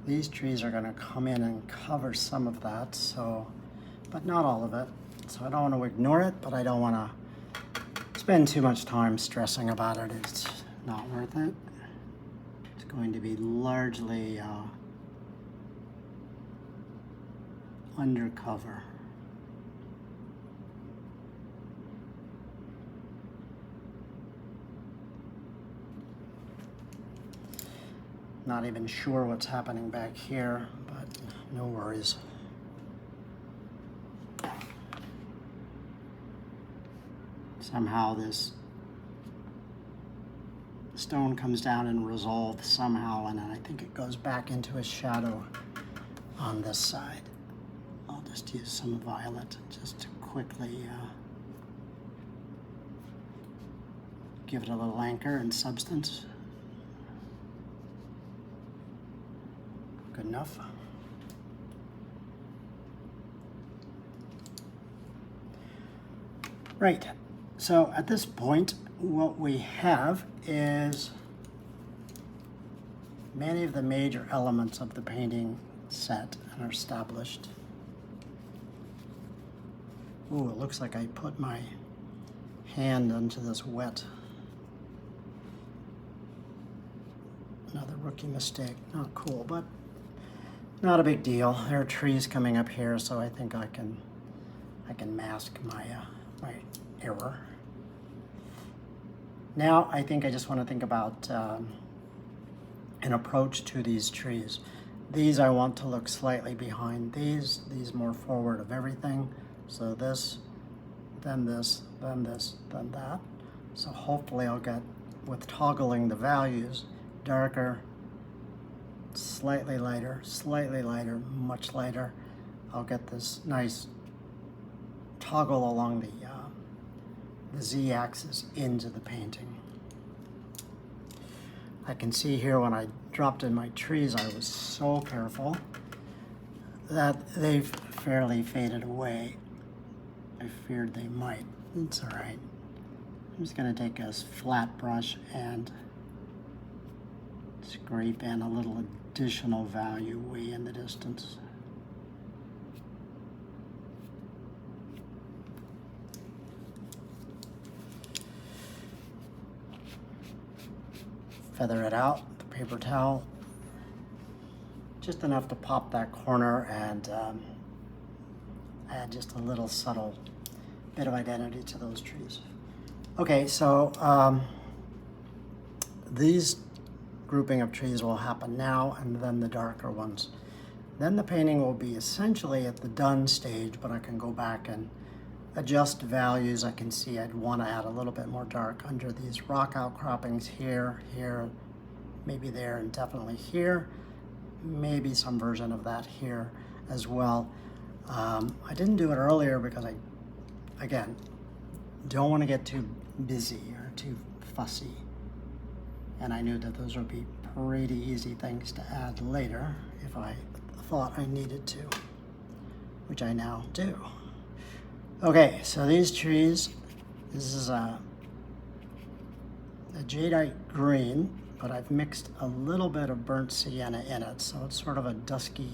These trees are going to come in and cover some of that, so, but not all of it. So I don't want to ignore it, but I don't want to spend too much time stressing about it. It's not worth it. It's going to be largely undercover. Not even sure what's happening back here, but no worries. Somehow this stone comes down and resolves somehow, and then I think it goes back into a shadow on this side. I'll just use some violet just to quickly give it a little anchor and substance. Good enough. Right. So at this point, what we have is many of the major elements of the painting set and are established. Ooh, it looks like I put my hand into this wet. Another rookie mistake. Not cool, but not a big deal. There are trees coming up here, so I think I can mask my my error. Now I think I just want to think about an approach to these trees. These I want to look slightly behind these more forward of everything. So this, then this, then this, then that. So hopefully I'll get, with toggling the values, darker, slightly lighter, much lighter. I'll get this nice toggle along the z-axis into the painting. I can see here when I dropped in my trees, I was so careful that they've fairly faded away. I feared they might. It's all right. I'm just going to take a flat brush and scrape in a little additional value way in the distance. Feather it out with the paper towel, just enough to pop that corner and add just a little subtle bit of identity to those trees. Okay, so these grouping of trees will happen now, and then the darker ones. Then the painting will be essentially at the done stage, but I can go back and adjust values. I can see I'd want to add a little bit more dark under these rock outcroppings here, here, maybe there, and definitely here. Maybe some version of that here as well. I didn't do it earlier because I, again, don't want to get too busy or too fussy. And I knew that those would be pretty easy things to add later if I thought I needed to, which I now do. Okay, so these trees, this is a jadeite green, but I've mixed a little bit of burnt sienna in it, so it's sort of a duskier,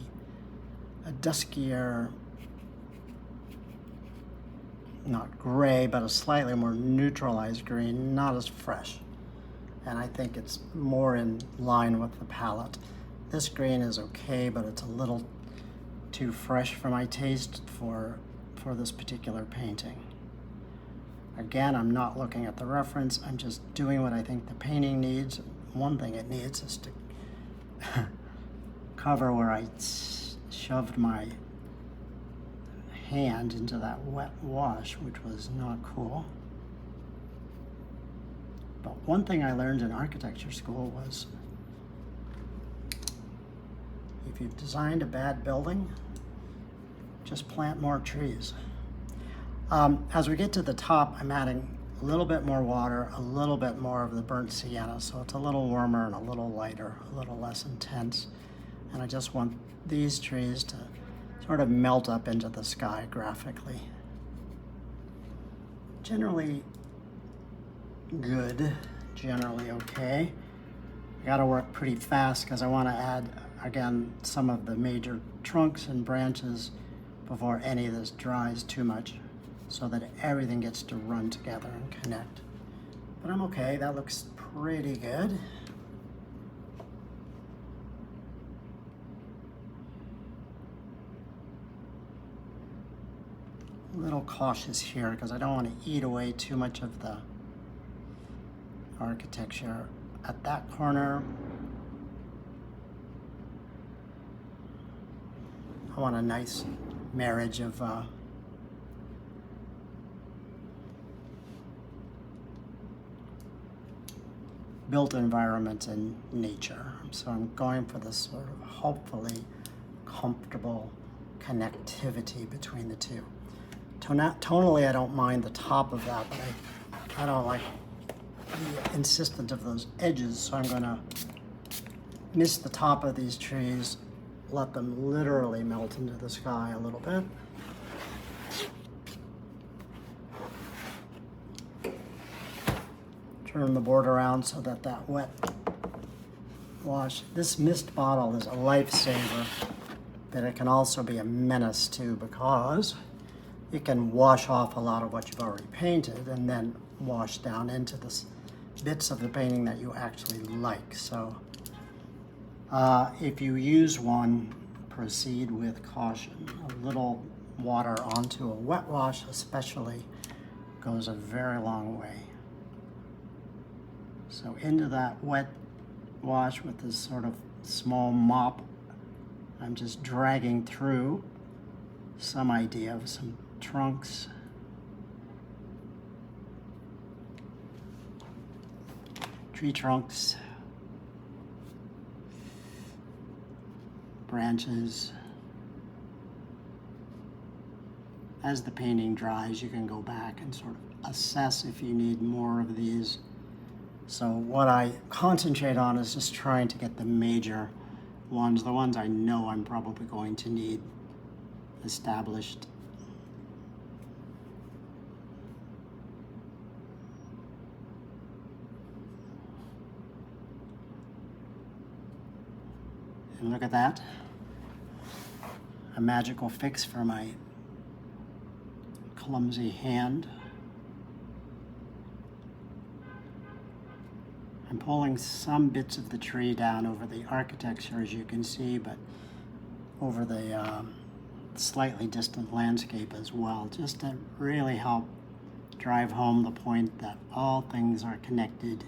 not gray, but a slightly more neutralized green, not as fresh. And I think it's more in line with the palette. This green is okay, but it's a little too fresh for my taste for this particular painting. Again, I'm not looking at the reference, I'm just doing what I think the painting needs. One thing it needs is to cover where I shoved my hand into that wet wash, which was not cool. But one thing I learned in architecture school was if you've designed a bad building, just plant more trees. As we get to the top, I'm adding a little bit more water, a little bit more of the burnt sienna, so it's a little warmer and a little lighter, a little less intense. And I just want these trees to sort of melt up into the sky graphically. Generally good, generally okay. I gotta work pretty fast because I want to add, again, some of the major trunks and branches before any of this dries too much, so that everything gets to run together and connect. But I'm okay, that looks pretty good. A little cautious here because I don't want to eat away too much of the architecture at that corner. I want a nice marriage of built environment and nature. So I'm going for this sort of hopefully comfortable connectivity between the two. Tonally, I don't mind the top of that, but I don't like the insistence of those edges, so I'm gonna miss the top of these trees, let them literally melt into the sky a little bit. Turn the board around so that that wet wash, this mist bottle is a lifesaver, but it can also be a menace too, because it can wash off a lot of what you've already painted and then wash down into the bits of the painting that you actually like. So if you use one, proceed with caution. A little water onto a wet wash especially goes a very long way. So into that wet wash with this sort of small mop, I'm just dragging through some idea of some trunks, tree trunks, branches, as the painting dries, you can go back and sort of assess if you need more of these. So what I concentrate on is just trying to get the major ones, the ones I know I'm probably going to need, established. And look at that, a magical fix for my clumsy hand. I'm pulling some bits of the tree down over the architecture, as you can see, but over the slightly distant landscape as well, just to really help drive home the point that all things are connected.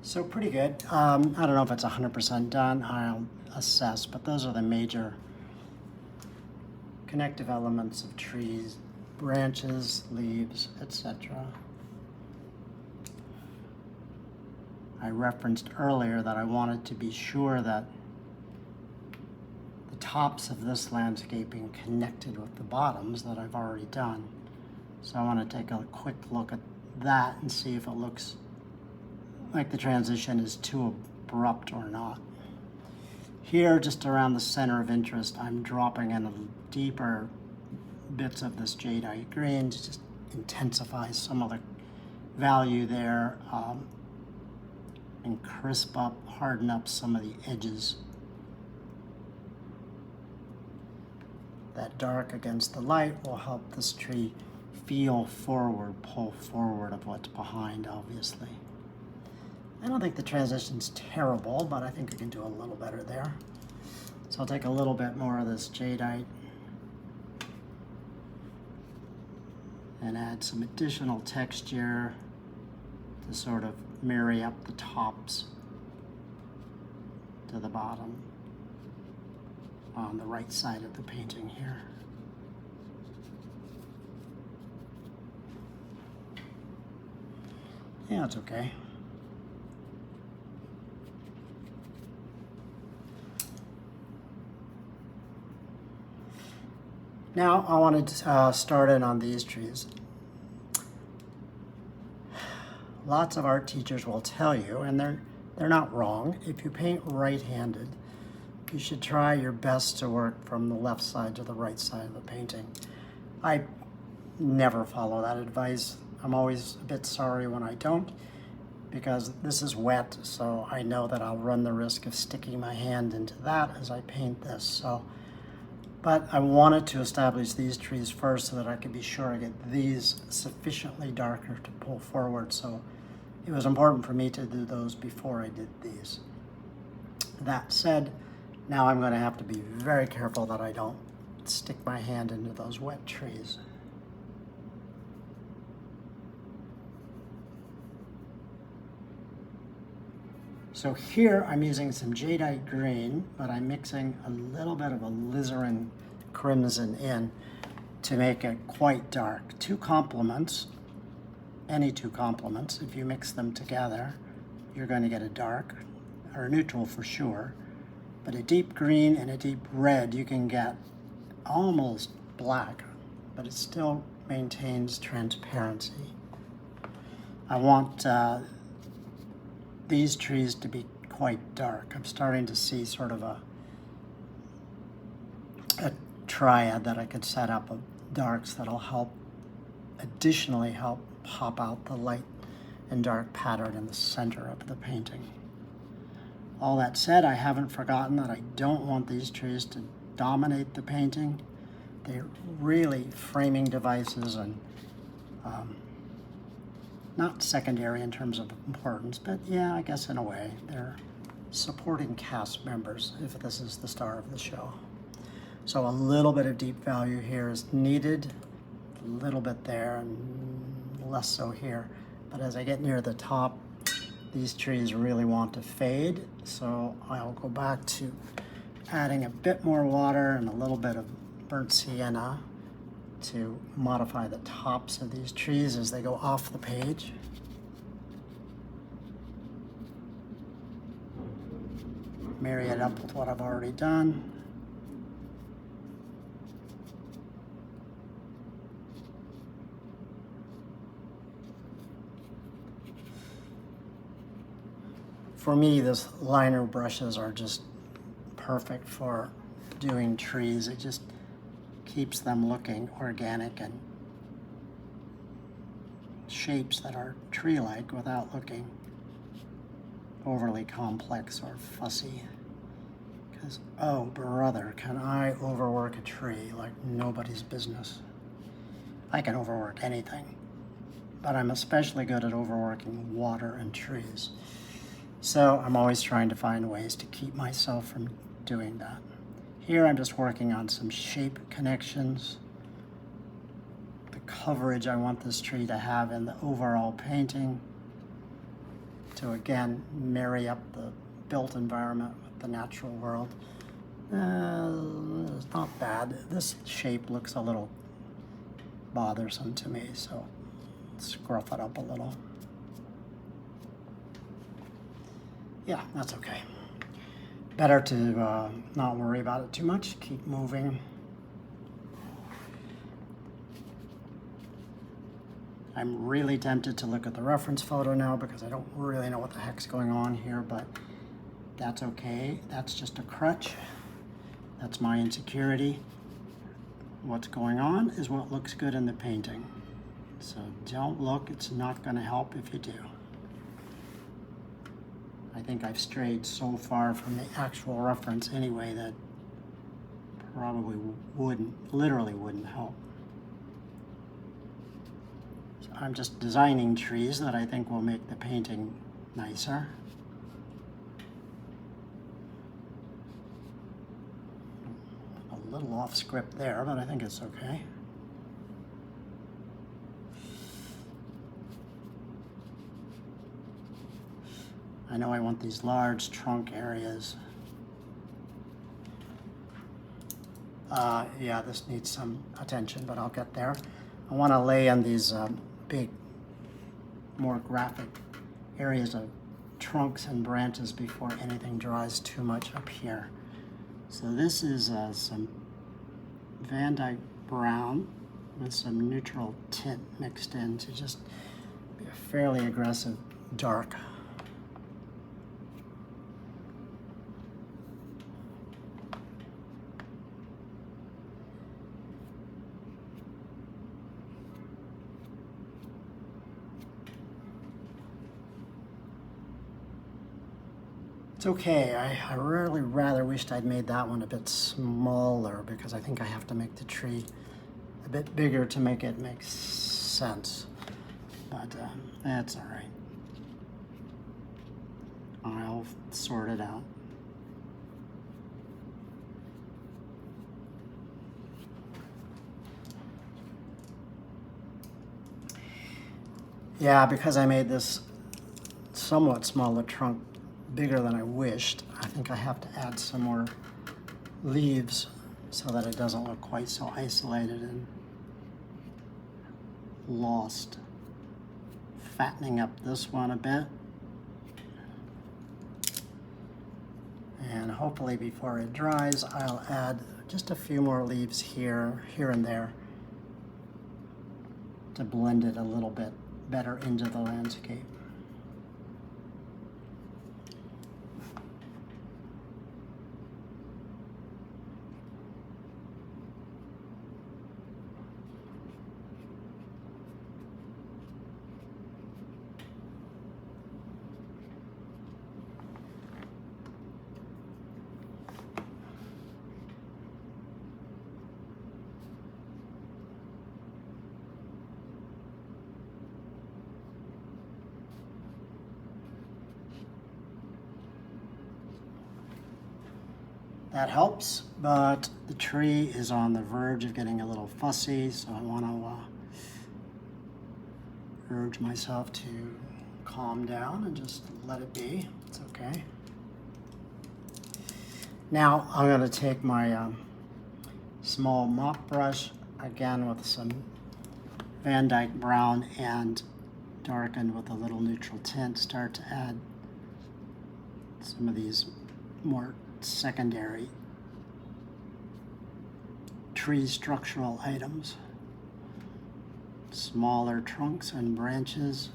So pretty good. I don't know if it's 100% done. I'll assess, but those are the major connective elements of trees, branches, leaves, etc. I referenced earlier that I wanted to be sure that the tops of this landscaping connected with the bottoms that I've already done. So I want to take a quick look at that and see if it looks like the transition is too abrupt or not. Here, just around the center of interest, I'm dropping in a deeper bits of this jadeite green to just intensify some of the value there, and crisp up, harden up some of the edges. That dark against the light will help this tree feel forward, pull forward of what's behind, obviously. I don't think the transition's terrible, but I think I can do a little better there. So I'll take a little bit more of this jadeite and add some additional texture to sort of marry up the tops to the bottom on the right side of the painting here. Yeah, it's okay. Now I wanted to start in on these trees. Lots of art teachers will tell you, and they're not wrong, if you paint right-handed, you should try your best to work from the left side to the right side of the painting. I never follow that advice. I'm always a bit sorry when I don't, because this is wet, so I know that I'll run the risk of sticking my hand into that as I paint this. But I wanted to establish these trees first so that I could be sure I get these sufficiently darker to pull forward. So it was important for me to do those before I did these. That said, now I'm going to have to be very careful that I don't stick my hand into those wet trees. So here I'm using some jadeite green, but I'm mixing a little bit of alizarin crimson in to make it quite dark. Two complements, any two complements, if you mix them together, you're going to get a dark, or a neutral for sure, but a deep green and a deep red, you can get almost black, but it still maintains transparency. I want these trees to be quite dark. I'm starting to see sort of a triad that I could set up of darks that'll additionally help pop out the light and dark pattern in the center of the painting. All that said, I haven't forgotten that I don't want these trees to dominate the painting. They're really framing devices and not secondary in terms of importance, but yeah, I guess in a way, they're supporting cast members if this is the star of the show. So a little bit of deep value here is needed, a little bit there and less so here. But as I get near the top, these trees really want to fade, so I'll go back to adding a bit more water and a little bit of burnt sienna to modify the tops of these trees as they go off the page. Marry it up with what I've already done. For me, this liner brushes are just perfect for doing trees. It just keeps them looking organic and shapes that are tree-like without looking overly complex or fussy. Because, oh brother, can I overwork a tree like nobody's business. I can overwork anything, but I'm especially good at overworking water and trees. So I'm always trying to find ways to keep myself from doing that. Here I'm just working on some shape connections, the coverage I want this tree to have in the overall painting, to again marry up the built environment with the natural world. It's not bad. This shape looks a little bothersome to me, so scruff it up a little. Yeah, that's okay. Better to not worry about it too much, keep moving. I'm really tempted to look at the reference photo now because I don't really know what the heck's going on here, but that's okay. That's just a crutch. That's my insecurity. What's going on is what looks good in the painting. So don't look, it's not going to help if you do. I think I've strayed so far from the actual reference anyway that probably literally wouldn't help. So I'm just designing trees that I think will make the painting nicer. A little off script there, but I think it's okay. I know I want these large trunk areas. Yeah, this needs some attention, but I'll get there. I want to lay in these big, more graphic areas of trunks and branches before anything dries too much up here. So this is some Van Dyke brown with some neutral tint mixed in to just be a fairly aggressive dark. It's okay. I really rather wished I'd made that one a bit smaller because I think I have to make the tree a bit bigger to make it make sense. But that's all right. I'll sort it out. Yeah, because I made this somewhat smaller trunk bigger than I wished, I think I have to add some more leaves so that it doesn't look quite so isolated and lost. Fattening up this one a bit. And hopefully before it dries, I'll add just a few more leaves here and there to blend it a little bit better into the landscape. that helps, but the tree is on the verge of getting a little fussy, so I want to urge myself to calm down and just let it be. It's okay. Now I'm going to take my small mop brush, again with some Van Dyke brown and darkened with a little neutral tint, start to add some of these more secondary tree structural items, smaller trunks and branches.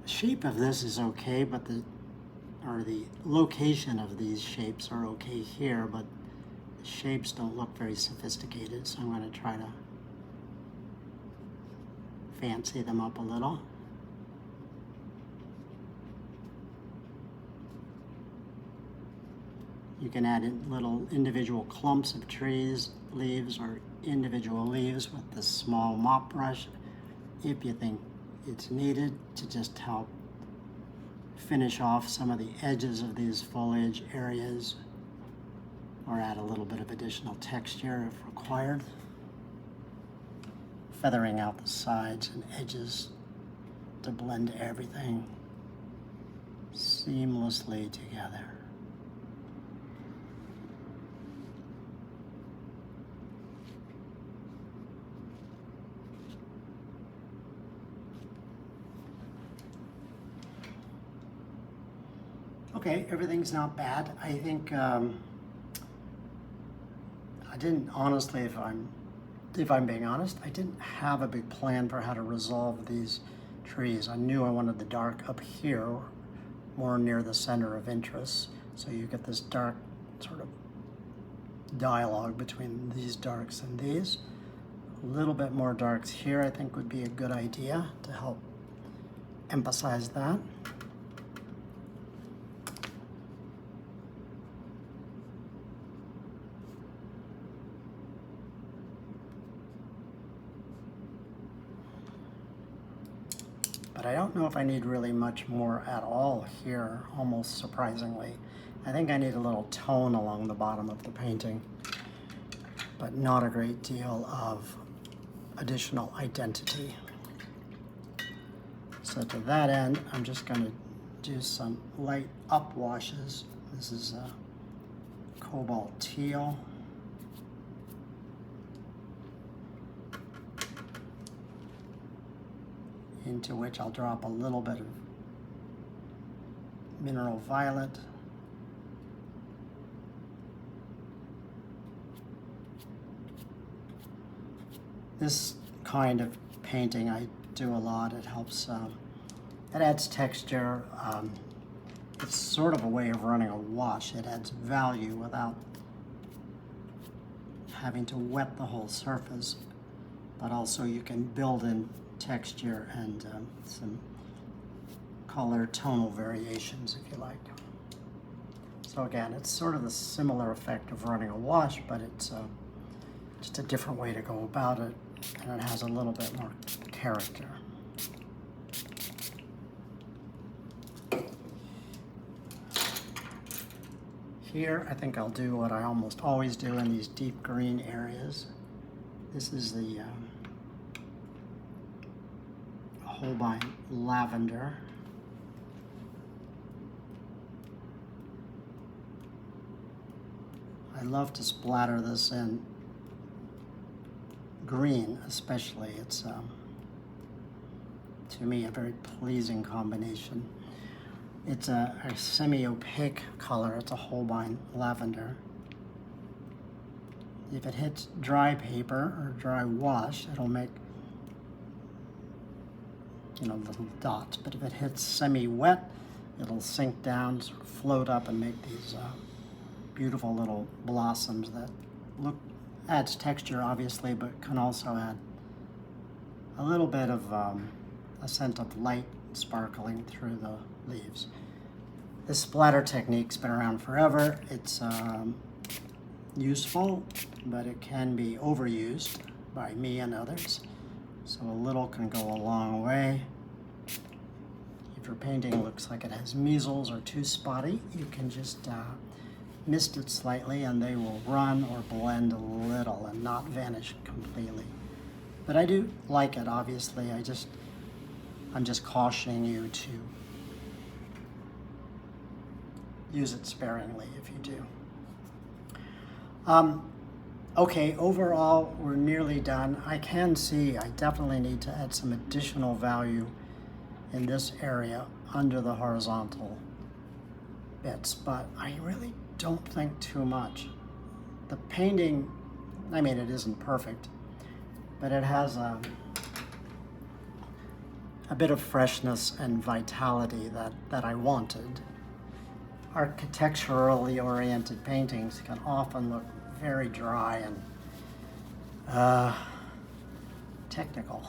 Shape of this is okay, but the location of these shapes are okay here, but the shapes don't look very sophisticated, so I'm going to try to fancy them up a little. You can add in little individual clumps of trees, leaves, or individual leaves with this small mop brush if you think it's needed to just help finish off some of the edges of these foliage areas or add a little bit of additional texture if required. Feathering out the sides and edges to blend everything seamlessly together. Okay, everything's not bad. I think I didn't honestly, if I'm being honest, I didn't have a big plan for how to resolve these trees. I knew I wanted the dark up here, more near the center of interest, so you get this dark sort of dialogue between these darks and these. A little bit more darks here I think would be a good idea to help emphasize that. But I don't know if I need really much more at all here, almost surprisingly. I think I need a little tone along the bottom of the painting, but not a great deal of additional identity. So to that end, I'm just going to do some light upwashes. This is a cobalt teal. Into which I'll drop a little bit of mineral violet. This kind of painting I do a lot. It helps, it adds texture. It's sort of a way of running a wash. It adds value without having to wet the whole surface, but also you can build in texture and some color tonal variations if you like. So again, it's sort of the similar effect of running a wash, but it's just a different way to go about it, and it has a little bit more character. Here I think I'll do what I almost always do in these deep green areas. This is the Holbein lavender. I love to splatter this in green, especially. It's to me a very pleasing combination. It's a semi-opaque color. It's a Holbein lavender. If it hits dry paper or dry wash, it'll make you know, little dots. But if it hits semi-wet, it'll sink down, sort of float up and make these beautiful little blossoms that adds texture, obviously, but can also add a little bit of a scent of light sparkling through the leaves. This splatter technique's been around forever. It's useful, but it can be overused by me and others. So a little can go a long way. If your painting looks like it has measles or too spotty, you can just mist it slightly and they will run or blend a little and not vanish completely. But I do like it, obviously. I'm just cautioning you to use it sparingly if you do. Okay, overall, we're nearly done. I can see I definitely need to add some additional value in this area under the horizontal bits, but I really don't think too much. The painting, I mean, it isn't perfect, but it has a bit of freshness and vitality that I wanted. Architecturally oriented paintings can often look very dry and technical,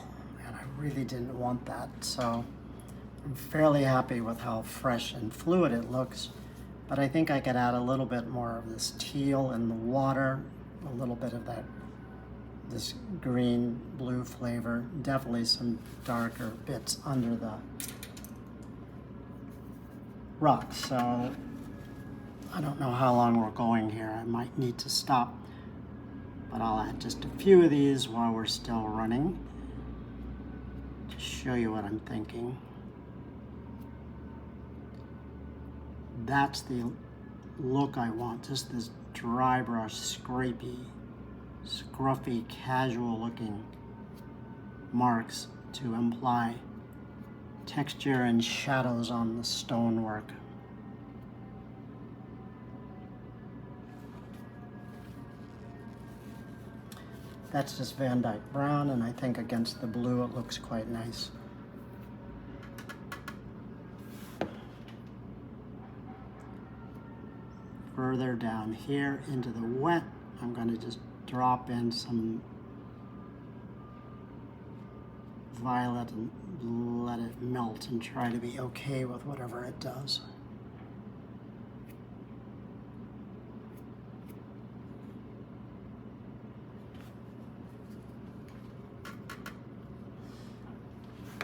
and I really didn't want that. So I'm fairly happy with how fresh and fluid it looks, but I think I could add a little bit more of this teal in the water, a little bit of this green blue flavor, definitely some darker bits under the rocks. So I don't know how long we're going here. I might need to stop, but I'll add just a few of these while we're still running to show you what I'm thinking. That's the look I want, just this dry brush, scrapey, scruffy, casual looking marks to imply texture and shadows on the stonework. That's just Van Dyke Brown, and I think against the blue it looks quite nice. Further down here into the wet, I'm going to just drop in some violet and let it melt and try to be okay with whatever it does.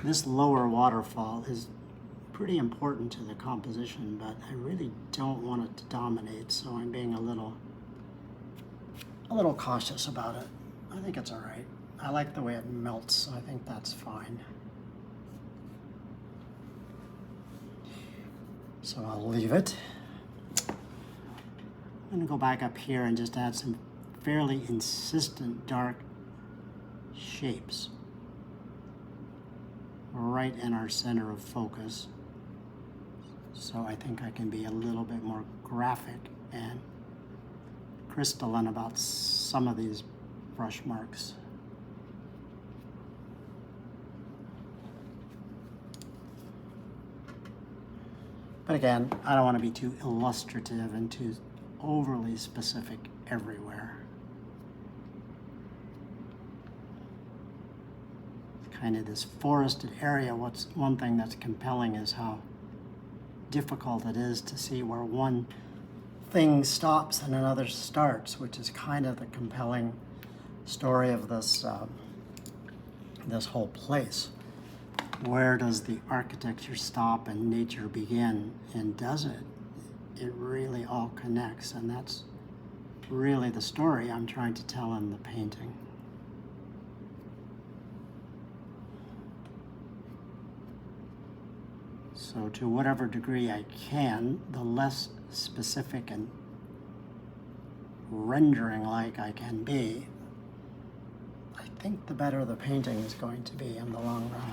This lower waterfall is pretty important to the composition, but I really don't want it to dominate, so I'm being a little cautious about it. I think it's all right. I like the way it melts, so I think that's fine. So I'll leave it. I'm gonna go back up here and just add some fairly insistent dark shapes right in our center of focus. So I think I can be a little bit more graphic and crystalline about some of these brush marks. But again, I don't want to be too illustrative and too overly specific everywhere. Kind of this forested area, one thing that's compelling is how difficult it is to see where one thing stops and another starts, which is kind of the compelling story of this this whole place. Where does the architecture stop and nature begin? And does it? It really all connects, and that's really the story I'm trying to tell in the painting. So to whatever degree I can, the less specific and rendering like I can be, I think the better the painting is going to be in the long run.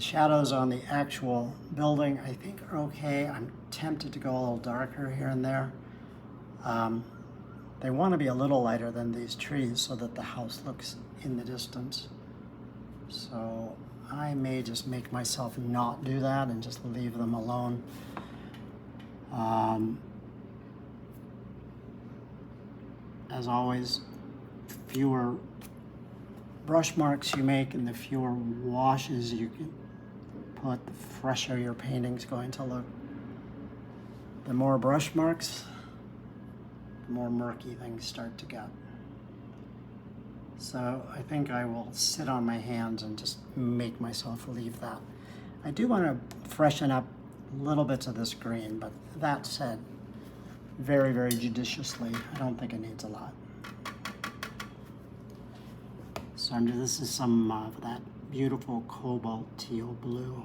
shadows on the actual building, I think, are okay. I'm tempted to go a little darker here and there. They want to be a little lighter than these trees so that the house looks in the distance. So I may just make myself not do that and just leave them alone. As always, fewer brush marks you make and the fewer washes you can put, the fresher your painting's going to look. The more brush marks, the more murky things start to get. So I think I will sit on my hands and just make myself leave that. I do want to freshen up little bits of this green, but that said, very, very judiciously. I don't think it needs a lot. So this is some of that beautiful cobalt teal blue.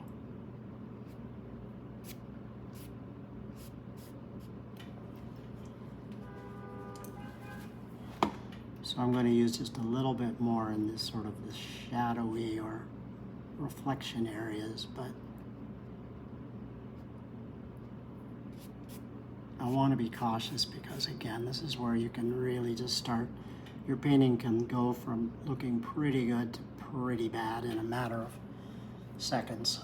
So I'm going to use just a little bit more in this sort of the shadowy or reflection areas, but I want to be cautious because, again, this is where you can really just start. Your painting can go from looking pretty good to pretty bad in a matter of seconds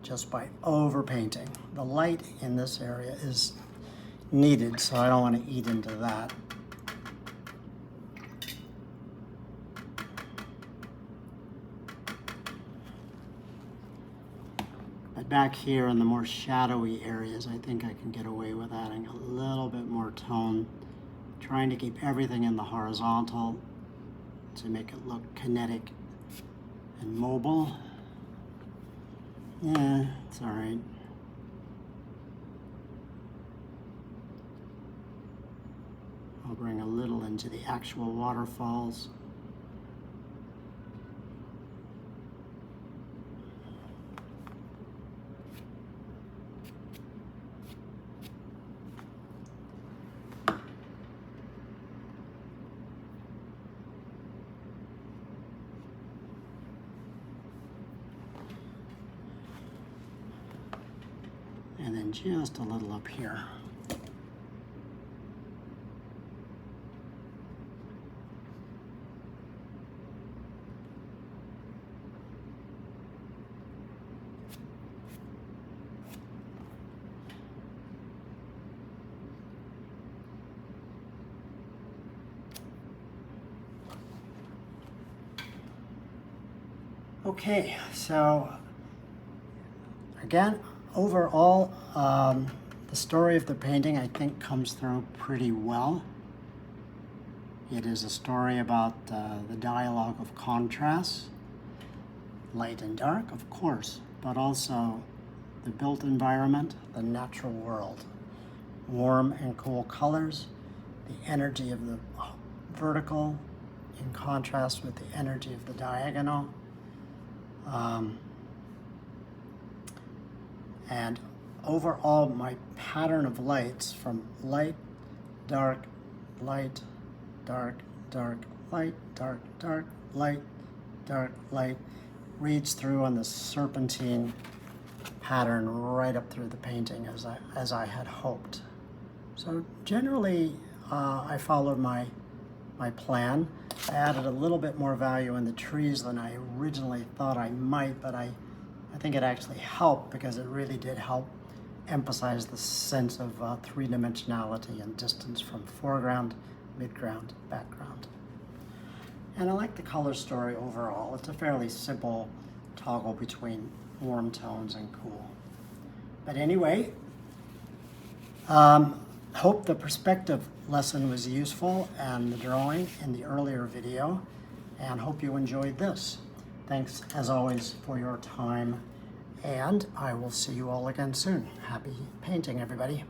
just by overpainting. The light in this area is needed, so I don't want to eat into that. But back here in the more shadowy areas, I think I can get away with adding a little bit more tone, trying to keep everything in the horizontal to make it look kinetic and mobile. Yeah, it's all right. I'll bring a little into the actual waterfalls. And then just a little up here. Okay, so again, overall, the story of the painting, I think, comes through pretty well. It is a story about the dialogue of contrasts, light and dark, of course, but also the built environment, the natural world, warm and cool colors, the energy of the vertical in contrast with the energy of the diagonal. And overall, my pattern of lights from light, dark, light, dark, dark, light, dark, dark, light, dark, light, reads through on the serpentine pattern right up through the painting as I had hoped. So generally, I followed my plan. I added a little bit more value in the trees than I originally thought I might, but I think it actually helped because it really did help emphasize the sense of three-dimensionality and distance from foreground, midground, background. And I like the color story overall. It's a fairly simple toggle between warm tones and cool. But anyway, hope the perspective lesson was useful and the drawing in the earlier video, and hope you enjoyed this. Thanks, as always, for your time, and I will see you all again soon. Happy painting, everybody.